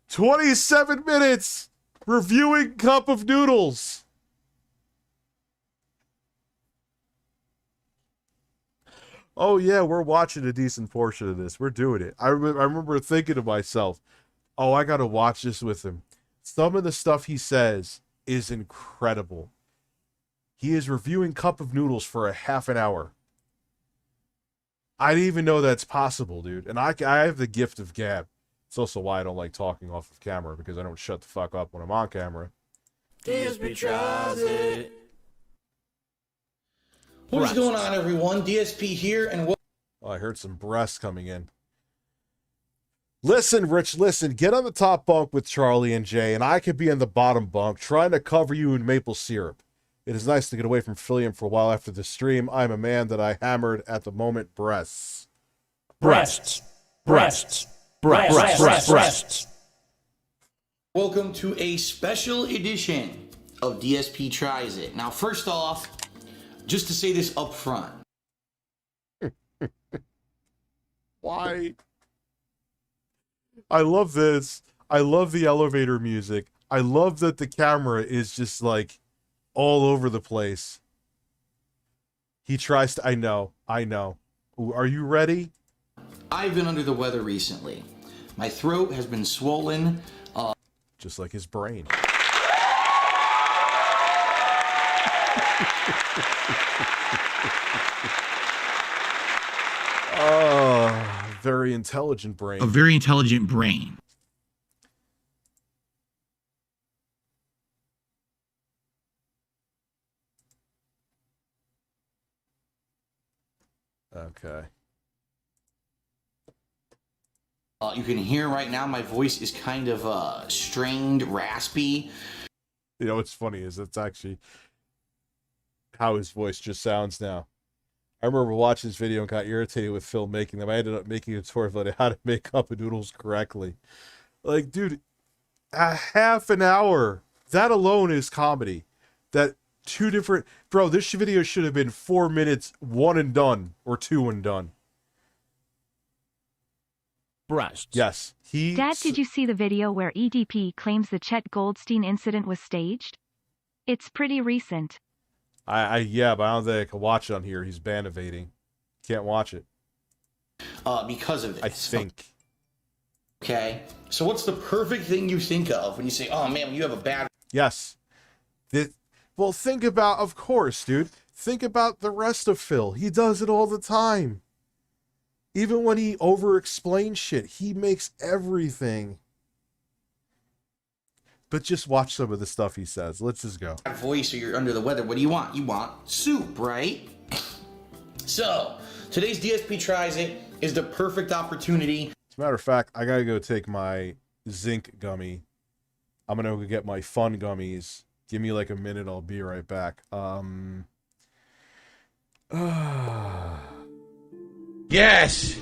27 minutes! Reviewing Cup of Noodles. Oh yeah, we're watching a decent portion of this. We're doing it. I remember thinking to myself, oh, I gotta watch this with him. Some of the stuff he says is incredible. He is reviewing Cup of Noodles for a half an hour. I didn't even know that's possible, dude. And I have the gift of gab. It's also why I don't like talking off of camera, because I don't shut the fuck up when I'm on camera. DSP tries it. What's going on, everyone? DSP here, and Oh, I heard some breasts coming in. Listen, Rich, listen. Get on the top bunk with Charlie and Jay, and I could be in the bottom bunk trying to cover you in maple syrup. It is nice to get away from Phillium for a while after the stream. I'm a man that I hammered at the moment. Breasts. Breasts. Breasts. Breasts. Welcome to a special edition of DSP Tries It. Now, first off, just to say this up front. Why? I love this. I love the elevator music. I love that the camera is just like all over the place. He tries to... I know. Are you ready? I've been under the weather recently. My throat has been swollen. Just like his brain. Very intelligent brain. A very intelligent brain. Okay. You can hear right now my voice is kind of strained, raspy. You know what's funny is that's actually how his voice just sounds now. I remember watching this video and got irritated with Phil making them. I ended up making a tutorial on how to make cup of noodles correctly. Like, dude, a half an hour. That alone is comedy. That two different... Bro, this video should have been 4 minutes, one and done, or two and done. Breasts. Yes. Dad, did you see the video where EDP claims the Chet Goldstein incident was staged? It's pretty recent. Yeah, but I don't think I can watch it on here. He's ban evading. Can't watch it. because of this. I think. Okay, so what's the perfect thing you think of when you say, "Oh man, when you have a bad"? Yes. Well, think about, of course, dude. Think about the rest of Phil. He does it all the time. Even when he over-explains shit, he makes everything. But just watch some of the stuff he says. Let's just go. Voice or you're under the weather, what do you want? You want soup, right? So, today's DSP Tries It is the perfect opportunity. As a matter of fact, I gotta go take my zinc gummy. I'm gonna go get my fun gummies. Give me like a minute, I'll be right back. Yes!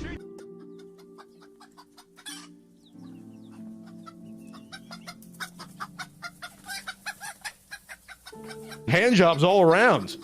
Hand jobs all around.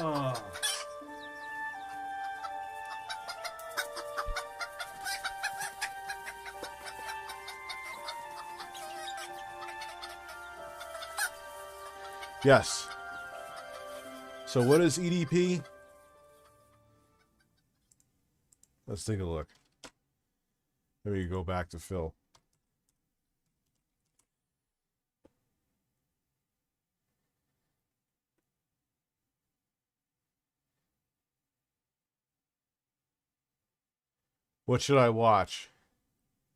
Oh. Yes. So what is EDP? Let's take a look. There you go, back to Phil. What should I watch?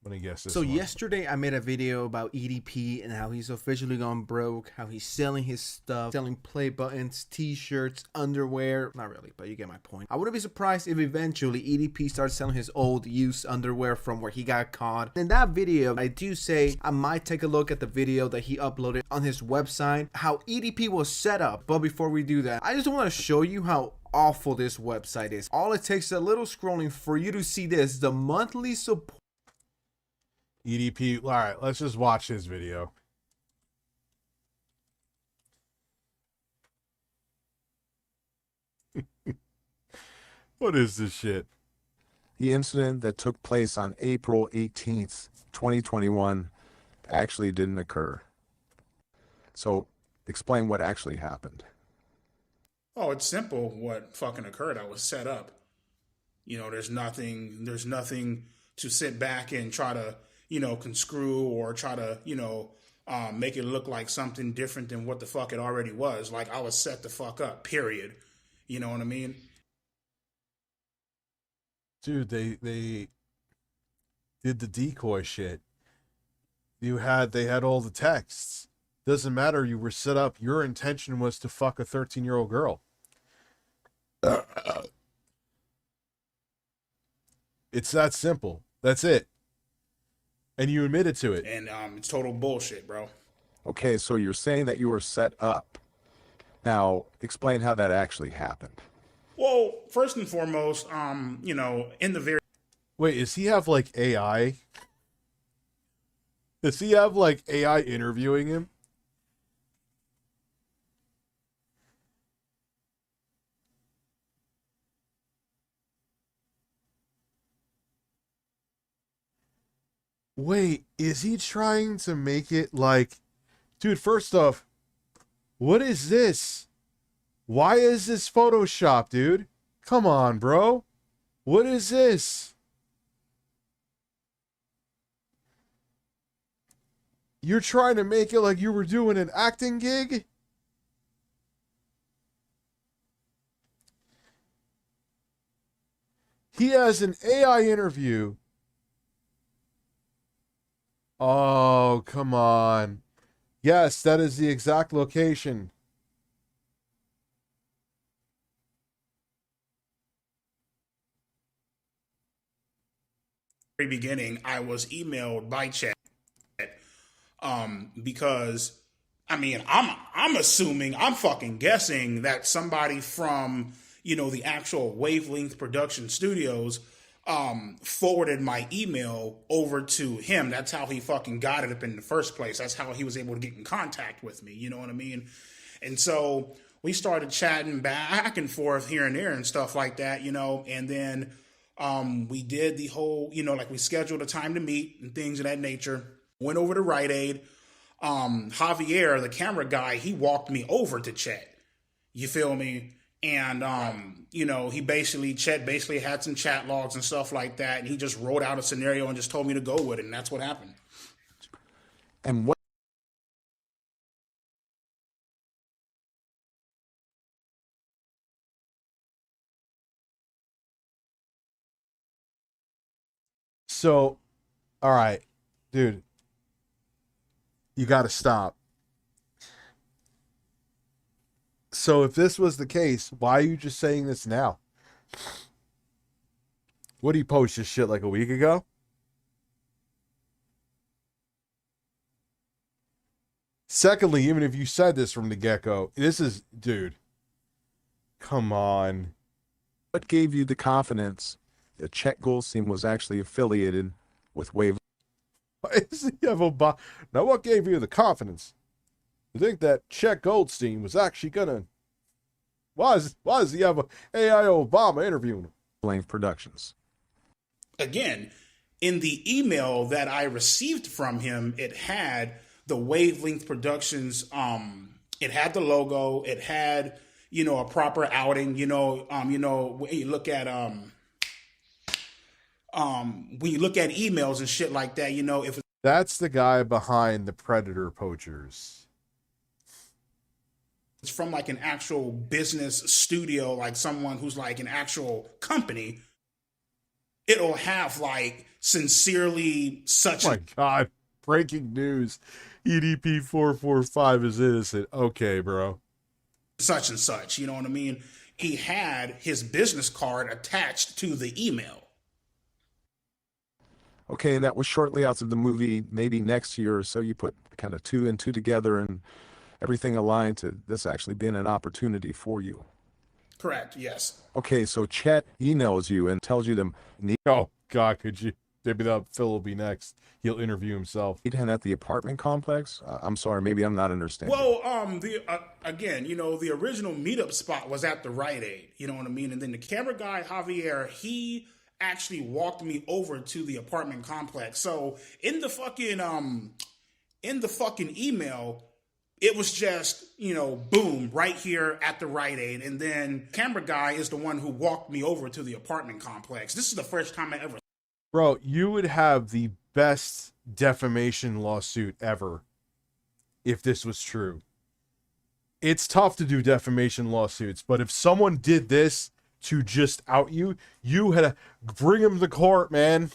Let me guess this So one. yesterday I made a video about EDP and how he's officially gone broke, how he's selling his stuff, selling play buttons, t-shirts, underwear. Not really, but you get my point. I wouldn't be surprised if eventually EDP starts selling his old used underwear from where he got caught. In that video, I do say I might take a look at the video that he uploaded on his website, how EDP was set up. But before we do that, I just want to show you how awful this website is. All it takes is a little scrolling for you to see this, the monthly support. EDP. All right, let's just watch his video. What is this shit? The incident that took place on April 18th, 2021 actually didn't occur. So, explain what actually happened. Oh, it's simple what fucking occurred. I was set up. You know, there's nothing to sit back and try to, conscrew or try to, make it look like something different than what the fuck it already was. Like, I was set the fuck up, period. You know what I mean? Dude, they did the decoy shit. They had all the texts. Doesn't matter, you were set up. Your intention was to fuck a 13-year-old girl. It's that simple. That's it. And you admitted to it. And it's total bullshit, bro. Okay, so you're saying that you were set up. Now, explain how that actually happened. Well, first and foremost, in the very... Wait, does he have, like, AI? Does he have, like, AI interviewing him? Wait, is he trying to make it like... Dude, first off, what is this? Why is this Photoshop, dude? Come on, bro. What is this? You're trying to make it like you were doing an acting gig? He has an AI interview. Oh, come on. Yes, that is the exact location. Very beginning, I was emailed by chat because I'm assuming, I'm fucking guessing that somebody from the actual Wavelength Production Studios forwarded my email over to him. That's how he fucking got it up in the first place. That's how he was able to get in contact with me. You know what I mean? And so we started chatting back and forth here and there and stuff like that, and then we did the whole, we scheduled a time to meet and things of that nature. Went over to Rite Aid. Javier, the camera guy, he walked me over to Chet. You feel me? And, he Chet basically had some chat logs and stuff like that. And he just wrote out a scenario and just told me to go with it. And that's what happened. And what? So, all right, dude, you got to stop. So if this was the case, why are you just saying this now? What, did he post this shit like a week ago? Secondly, even if you said this from the get-go, this is, dude, come on. What gave you the confidence that Chet Goldstein was actually affiliated with Wave? Why does he have Obama? Now, what gave you the confidence? You think that Chet Goldstein was actually gonna? Why does he have a AI Obama interviewing him? Wavelength Productions. Again, in the email that I received from him, it had the Wavelength Productions. It had the logo. It had a proper outing. When you look at emails and shit like that, if that's the guy behind the Predator Poachers. It's from like an actual business studio, like someone who's like an actual company. it'll have like sincerely such. Oh my God! Breaking news: EDP 445 is innocent. Okay, bro. Such and such. You know what I mean? He had his business card attached to the email. Okay, and that was shortly after the movie, maybe next year or so. You put kind of 2 and 2 together, and everything aligned to this actually being an opportunity for you. Correct. Yes. Okay, so Chet emails you and tells you to meet. Oh God, could you? Maybe that Phil will be next. He'll interview himself. Meet him at the apartment complex. I'm sorry, maybe I'm not understanding. Well, again, you know, the original meetup spot was at the Rite Aid. You know what I mean? And then the camera guy Javier, he actually walked me over to the apartment complex. So in the fucking email, it was just, you know, boom, right here at the Rite Aid. And then camera guy is the one who walked me over to the apartment complex. This is the first time I ever. Bro, you would have the best defamation lawsuit ever if this was true. It's tough to do defamation lawsuits, but if someone did this to just out you, you had to bring him to court, man.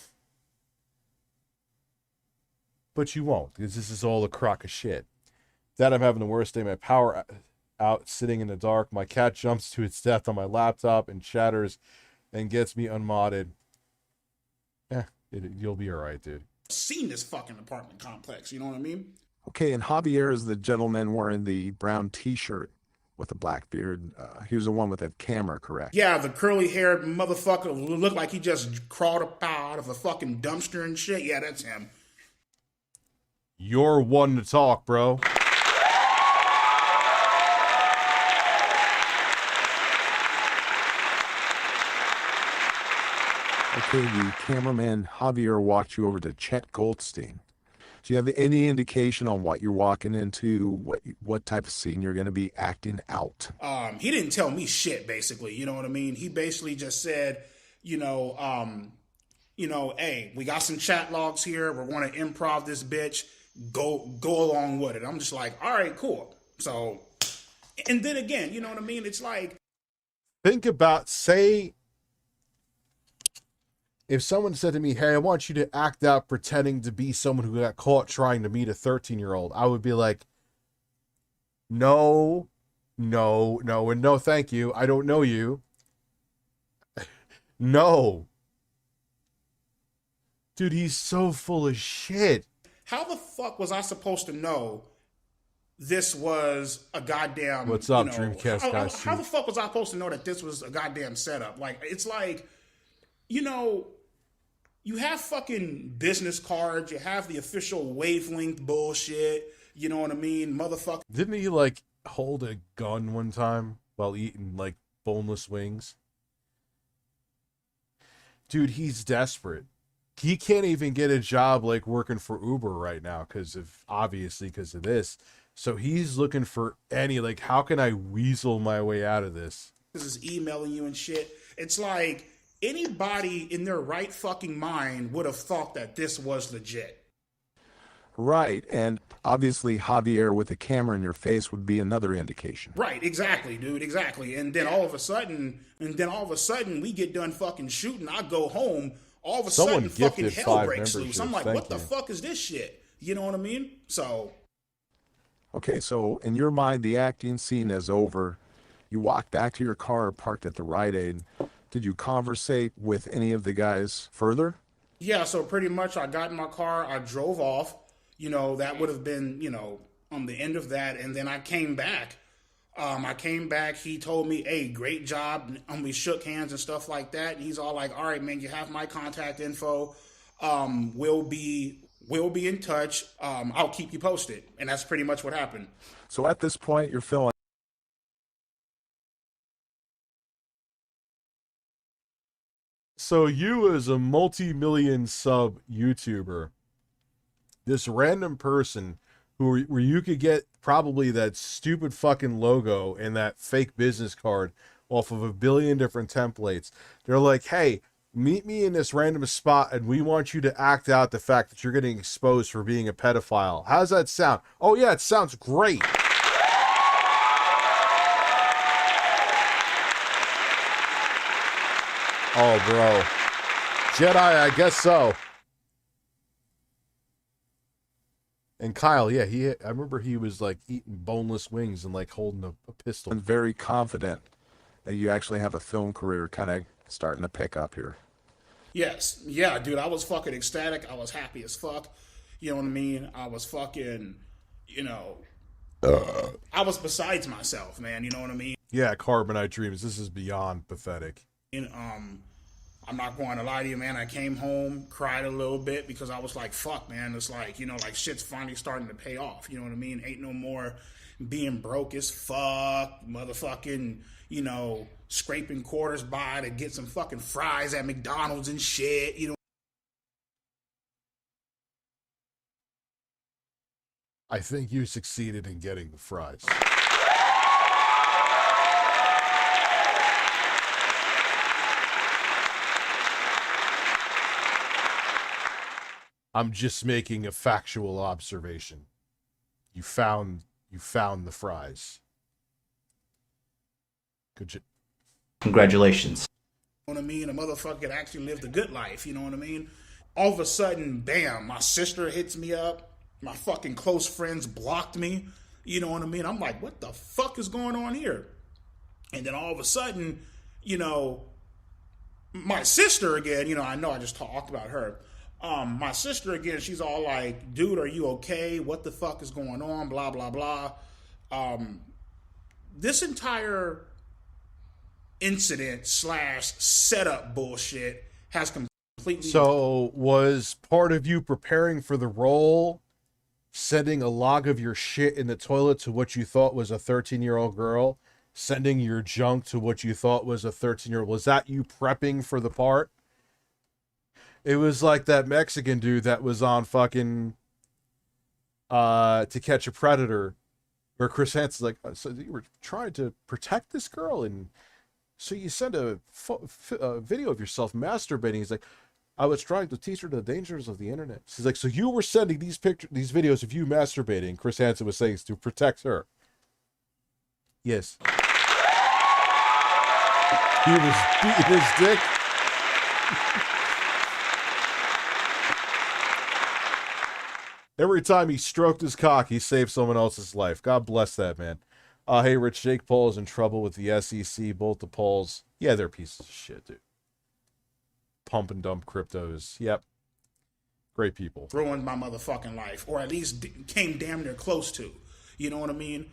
But you won't, because this is all a crock of shit. That I'm having the worst day. My power out, sitting in the dark. My cat jumps to its death on my laptop and chatters and gets me unmodded. You'll be all right, dude. Seen this fucking apartment complex, you know what I mean? Okay, and Javier is the gentleman wearing the brown T-shirt with a black beard. He was the one with that camera, correct? Yeah, the curly-haired motherfucker who looked like he just crawled up out of a fucking dumpster and shit. Yeah, that's him. You're one to talk, bro. Okay, the cameraman Javier walked you over to Chet Goldstein. Do you have any indication on what you're walking into, what type of scene you're going to be acting out? He didn't tell me shit, basically. You know what I mean? He basically just said, hey, we got some chat logs here. We're going to improv this bitch. Go along with it. I'm just like, all right, cool. So, and then again, you know what I mean? It's like, think about, say, if someone said to me, hey, I want you to act out pretending to be someone who got caught trying to meet a 13-year-old, I would be like, no, and no, thank you. I don't know you. No. Dude, he's so full of shit. How the fuck was I supposed to know this was a goddamn... What's up, Dreamcast guys? How the fuck was I supposed to know that this was a goddamn setup? Like, it's like, you have fucking business cards, you have the official wavelength bullshit, you know what I mean? Motherfucker. Didn't he, hold a gun one time while eating, boneless wings? Dude, he's desperate. He can't even get a job, working for Uber right now because of this. So he's looking for any, how can I weasel my way out of this? This is emailing you and shit. It's like... anybody in their right fucking mind would have thought that this was legit. Right, and obviously Javier with a camera in your face would be another indication. Right, exactly, dude, exactly. And then all of a sudden, we get done fucking shooting. I go home. All of a sudden, fucking hell breaks loose. I'm like, what the fuck is this shit? You know what I mean? So. Okay, so in your mind, the acting scene is over. You walk back to your car parked at the Rite Aid. Did you conversate with any of the guys further? Yeah, so pretty much I got in my car, I drove off. That would have been, on the end of that. And then I came back. He told me, hey, great job. And we shook hands and stuff like that. And he's all like, all right, man, you have my contact info. We'll be in touch. I'll keep you posted. And that's pretty much what happened. So at this point, you're feeling... So you as a multi-million sub YouTuber, this random person where you could get probably that stupid fucking logo and that fake business card off of a billion different templates. They're like, hey, meet me in this random spot and we want you to act out the fact that you're getting exposed for being a pedophile. How's that sound? Oh yeah, it sounds great. Oh, bro. Jedi, I guess so. And Kyle, yeah, I remember he was like eating boneless wings and like holding a pistol. I'm very confident that you actually have a film career kind of starting to pick up here. Yes. Yeah, dude, I was fucking ecstatic. I was happy as fuck. You know what I mean? I was fucking, you know, I was besides myself, man. You know what I mean? Yeah, Carbonite Dreams. This is beyond pathetic. And, I'm not going to lie to you, man. I came home, cried a little bit because I was like, fuck, man. It's like, you know, like shit's finally starting to pay off. You know what I mean? Ain't no more being broke as fuck, motherfucking, you know, scraping quarters by to get some fucking fries at McDonald's and shit, you know. I think you succeeded in getting the fries. I'm just making a factual observation. You found the fries. Good. Congratulations. You know what I mean? A motherfucker actually lived a good life, you know what I mean? All of a sudden, bam, my sister hits me up. My fucking close friends blocked me. You know what I mean? I'm like, what the fuck is going on here? And then all of a sudden, you know, my sister again, you know I just talked about her. My sister again, she's all like, dude, are you okay? What the fuck is going on? Blah, blah, blah. This entire incident / setup bullshit has completely... So was part of you preparing for the role sending a log of your shit in the toilet to what you thought was a 13-year-old girl, sending your junk to what you thought was a 13-year-old? Was that you prepping for the part? It was like that Mexican dude that was on fucking To Catch a Predator, where Chris Hansen's like, so you were trying to protect this girl, and so you send a video of yourself masturbating. He's like, I was trying to teach her the dangers of the internet. She's like, so you were sending these videos of you masturbating, Chris Hansen was saying, to protect her. Yes. He was beating his dick. Every time he stroked his cock, he saved someone else's life. God bless that man. Hey, Rich, Jake Paul is in trouble with the SEC. Both the Pauls. Yeah, they're pieces of shit, dude. Pump and dump cryptos. Yep. Great people. Ruined my motherfucking life. Or at least came damn near close to. You know what I mean?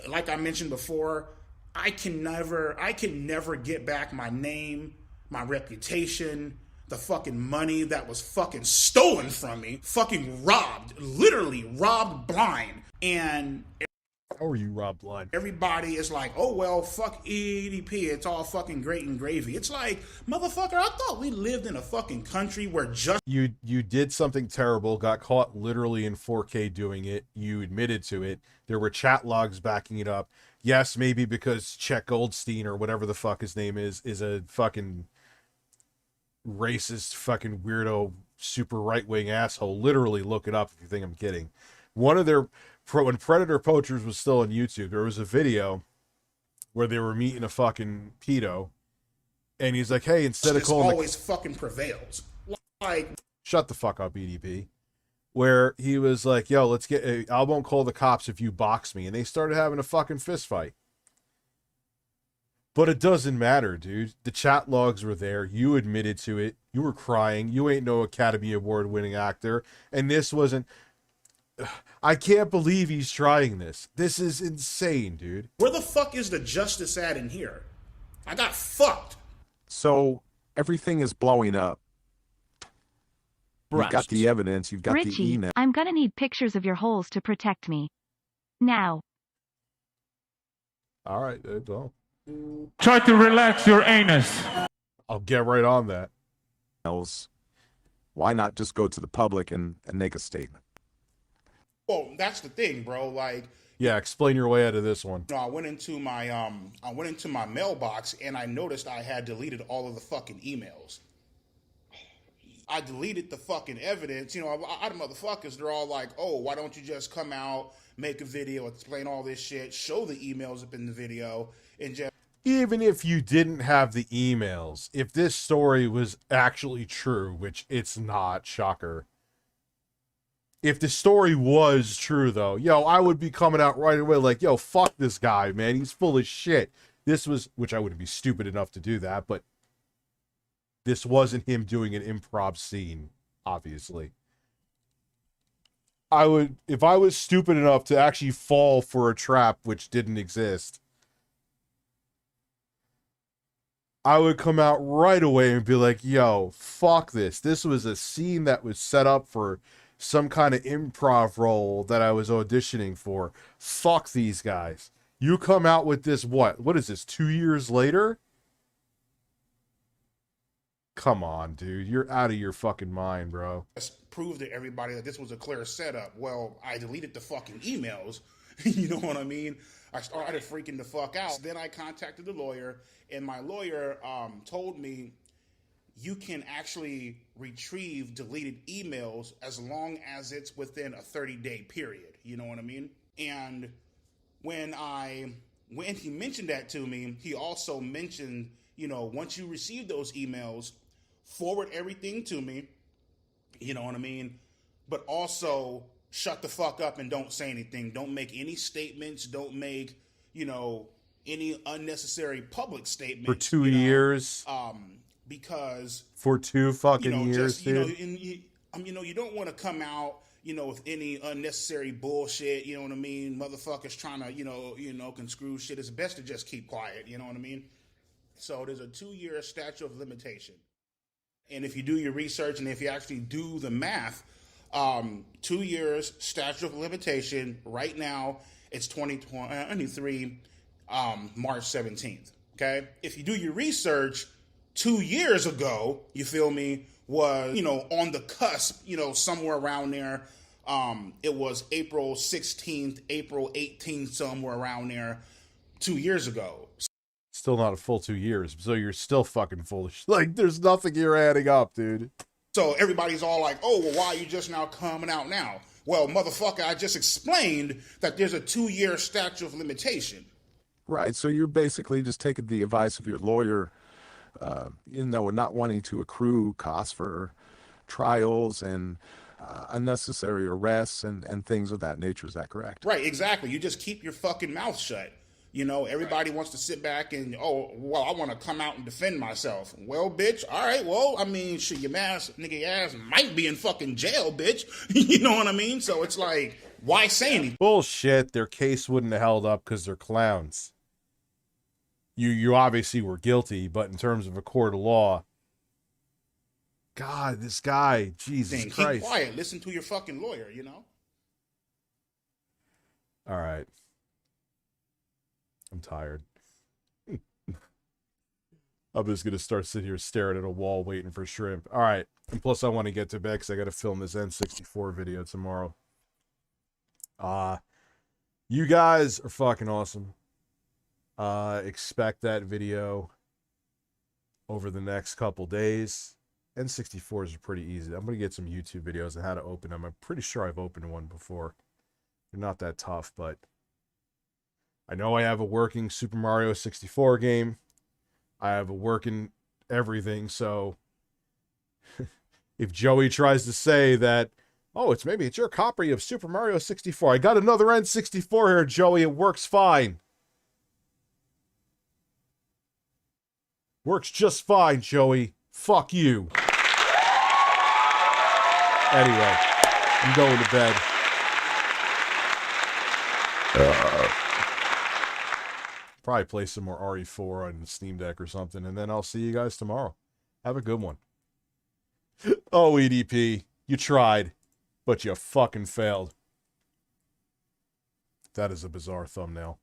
Like I mentioned before, I can never get back my name, my reputation, the fucking money that was fucking stolen from me, fucking robbed, literally robbed blind. And how are you robbed blind? Everybody is like, oh, well, fuck EDP. It's all fucking great and gravy. It's like, motherfucker, I thought we lived in a fucking country where just... You did something terrible, got caught literally in 4K doing it. You admitted to it. There were chat logs backing it up. Yes, maybe because Chet Goldstein or whatever the fuck his name is a fucking racist fucking weirdo super right-wing asshole. Literally look it up if you think I'm kidding. One of their... When Predator Poachers was still on YouTube, there was a video where they were meeting a fucking pedo, and he's like, hey, instead of calling... always fucking prevails. Like... Shut the fuck up, EDP. Where he was like, yo, I won't call the cops if you box me. And they started having a fucking fist fight. But it doesn't matter, dude. The chat logs were there. You admitted to it. You were crying. You ain't no Academy Award winning actor. And this wasn't... I can't believe he's trying this. This is insane, dude. Where the fuck is the justice at in here? I got fucked. So everything is blowing up. You've got the evidence. You've got Richie, the email. I'm gonna need pictures of your holes to protect me. Now. All right, well. Try to relax your anus. I'll get right on that. Why not just go to the public and make a statement? Well, that's the thing, bro. Like, yeah, explain your way out of this one. You know, I went into my mailbox and I noticed I had deleted all of the fucking emails. I deleted the fucking evidence. You know, a lot of motherfuckers, they're all like, oh, why don't you just come out, make a video, explain all this shit, show the emails up in the video, and just... even if you didn't have the emails, if this story was actually true, which it's not, shocker. If the story was true, though, yo, I would be coming out right away like, yo, fuck this guy, man. He's full of shit. This was, which I wouldn't be stupid enough to do that, but this wasn't him doing an improv scene, obviously. I would, if I was stupid enough to actually fall for a trap which didn't exist, I would come out right away and be like, yo, fuck this. This was a scene that was set up for some kind of improv role that I was auditioning for. Fuck these guys. You come out with this, what is this, 2 years later? Come on, dude. You're out of your fucking mind, bro. Prove to everybody that this was a clear setup. Well, I deleted the fucking emails. You know what I mean? I started freaking the fuck out. Then I contacted the lawyer, and my lawyer told me you can actually retrieve deleted emails as long as it's within a 30-day period. You know what I mean? And when he mentioned that to me, he also mentioned, you know, once you receive those emails, forward everything to me. You know what I mean? But also shut the fuck up and don't say anything. Don't make any statements. Don't make, you know, any unnecessary public statements. For 2 years. Because for 2 fucking you know, years, just, dude. you know, you don't want to come out, you know, with any unnecessary bullshit. You know what I mean? Motherfuckers trying to, you know, conscrew shit. It's best to just keep quiet. You know what I mean? So there's a 2-year statute of limitation. And if you do your research and if you actually do the math, 2 years statute of limitation. Right now, it's 2023, March 17th. Okay? If you do your research, 2 years ago, you feel me, was, you know, on the cusp, you know, somewhere around there. It was April 16th, April 18th, somewhere around there, 2 years ago. Still not a full 2 years, so you're still fucking foolish. Like, there's nothing you're adding up, dude. So everybody's all like, oh, well, why are you just now coming out now? Well, motherfucker, I just explained that there's a 2-year statute of limitation. Right, so you're basically just taking the advice of your lawyer, you know, not wanting to accrue costs for trials and unnecessary arrests and things of that nature. Is that correct? Right, exactly. You just keep your fucking mouth shut. You know, everybody wants to sit back and, oh, well, I want to come out and defend myself. Well, bitch, all right, well, I mean, shit, your ass might be in fucking jail, bitch. You know what I mean? So it's like, why say anything? Bullshit. Their case wouldn't have held up because they're clowns. You obviously were guilty, but in terms of a court of law, God, this guy, Jesus Christ. Keep quiet. Listen to your fucking lawyer, you know? All right. I'm tired. I'm just going to start sitting here staring at a wall waiting for shrimp. All right. And plus I want to get to bed because I got to film this N64 video tomorrow. You guys are fucking awesome. Expect that video over the next couple days. N64s are pretty easy. I'm going to get some YouTube videos on how to open them. I'm pretty sure I've opened one before. They're not that tough, but I know I have a working Super Mario 64 game. I have a working everything, so if Joey tries to say that, oh, it's your copy of Super Mario 64. I got another N64 here, Joey. It works fine. Works just fine, Joey. Fuck you. Anyway, I'm going to bed. Probably play some more RE4 on Steam Deck or something, and then I'll see you guys tomorrow. Have a good one. Oh, EDP, you tried, but you fucking failed. That is a bizarre thumbnail.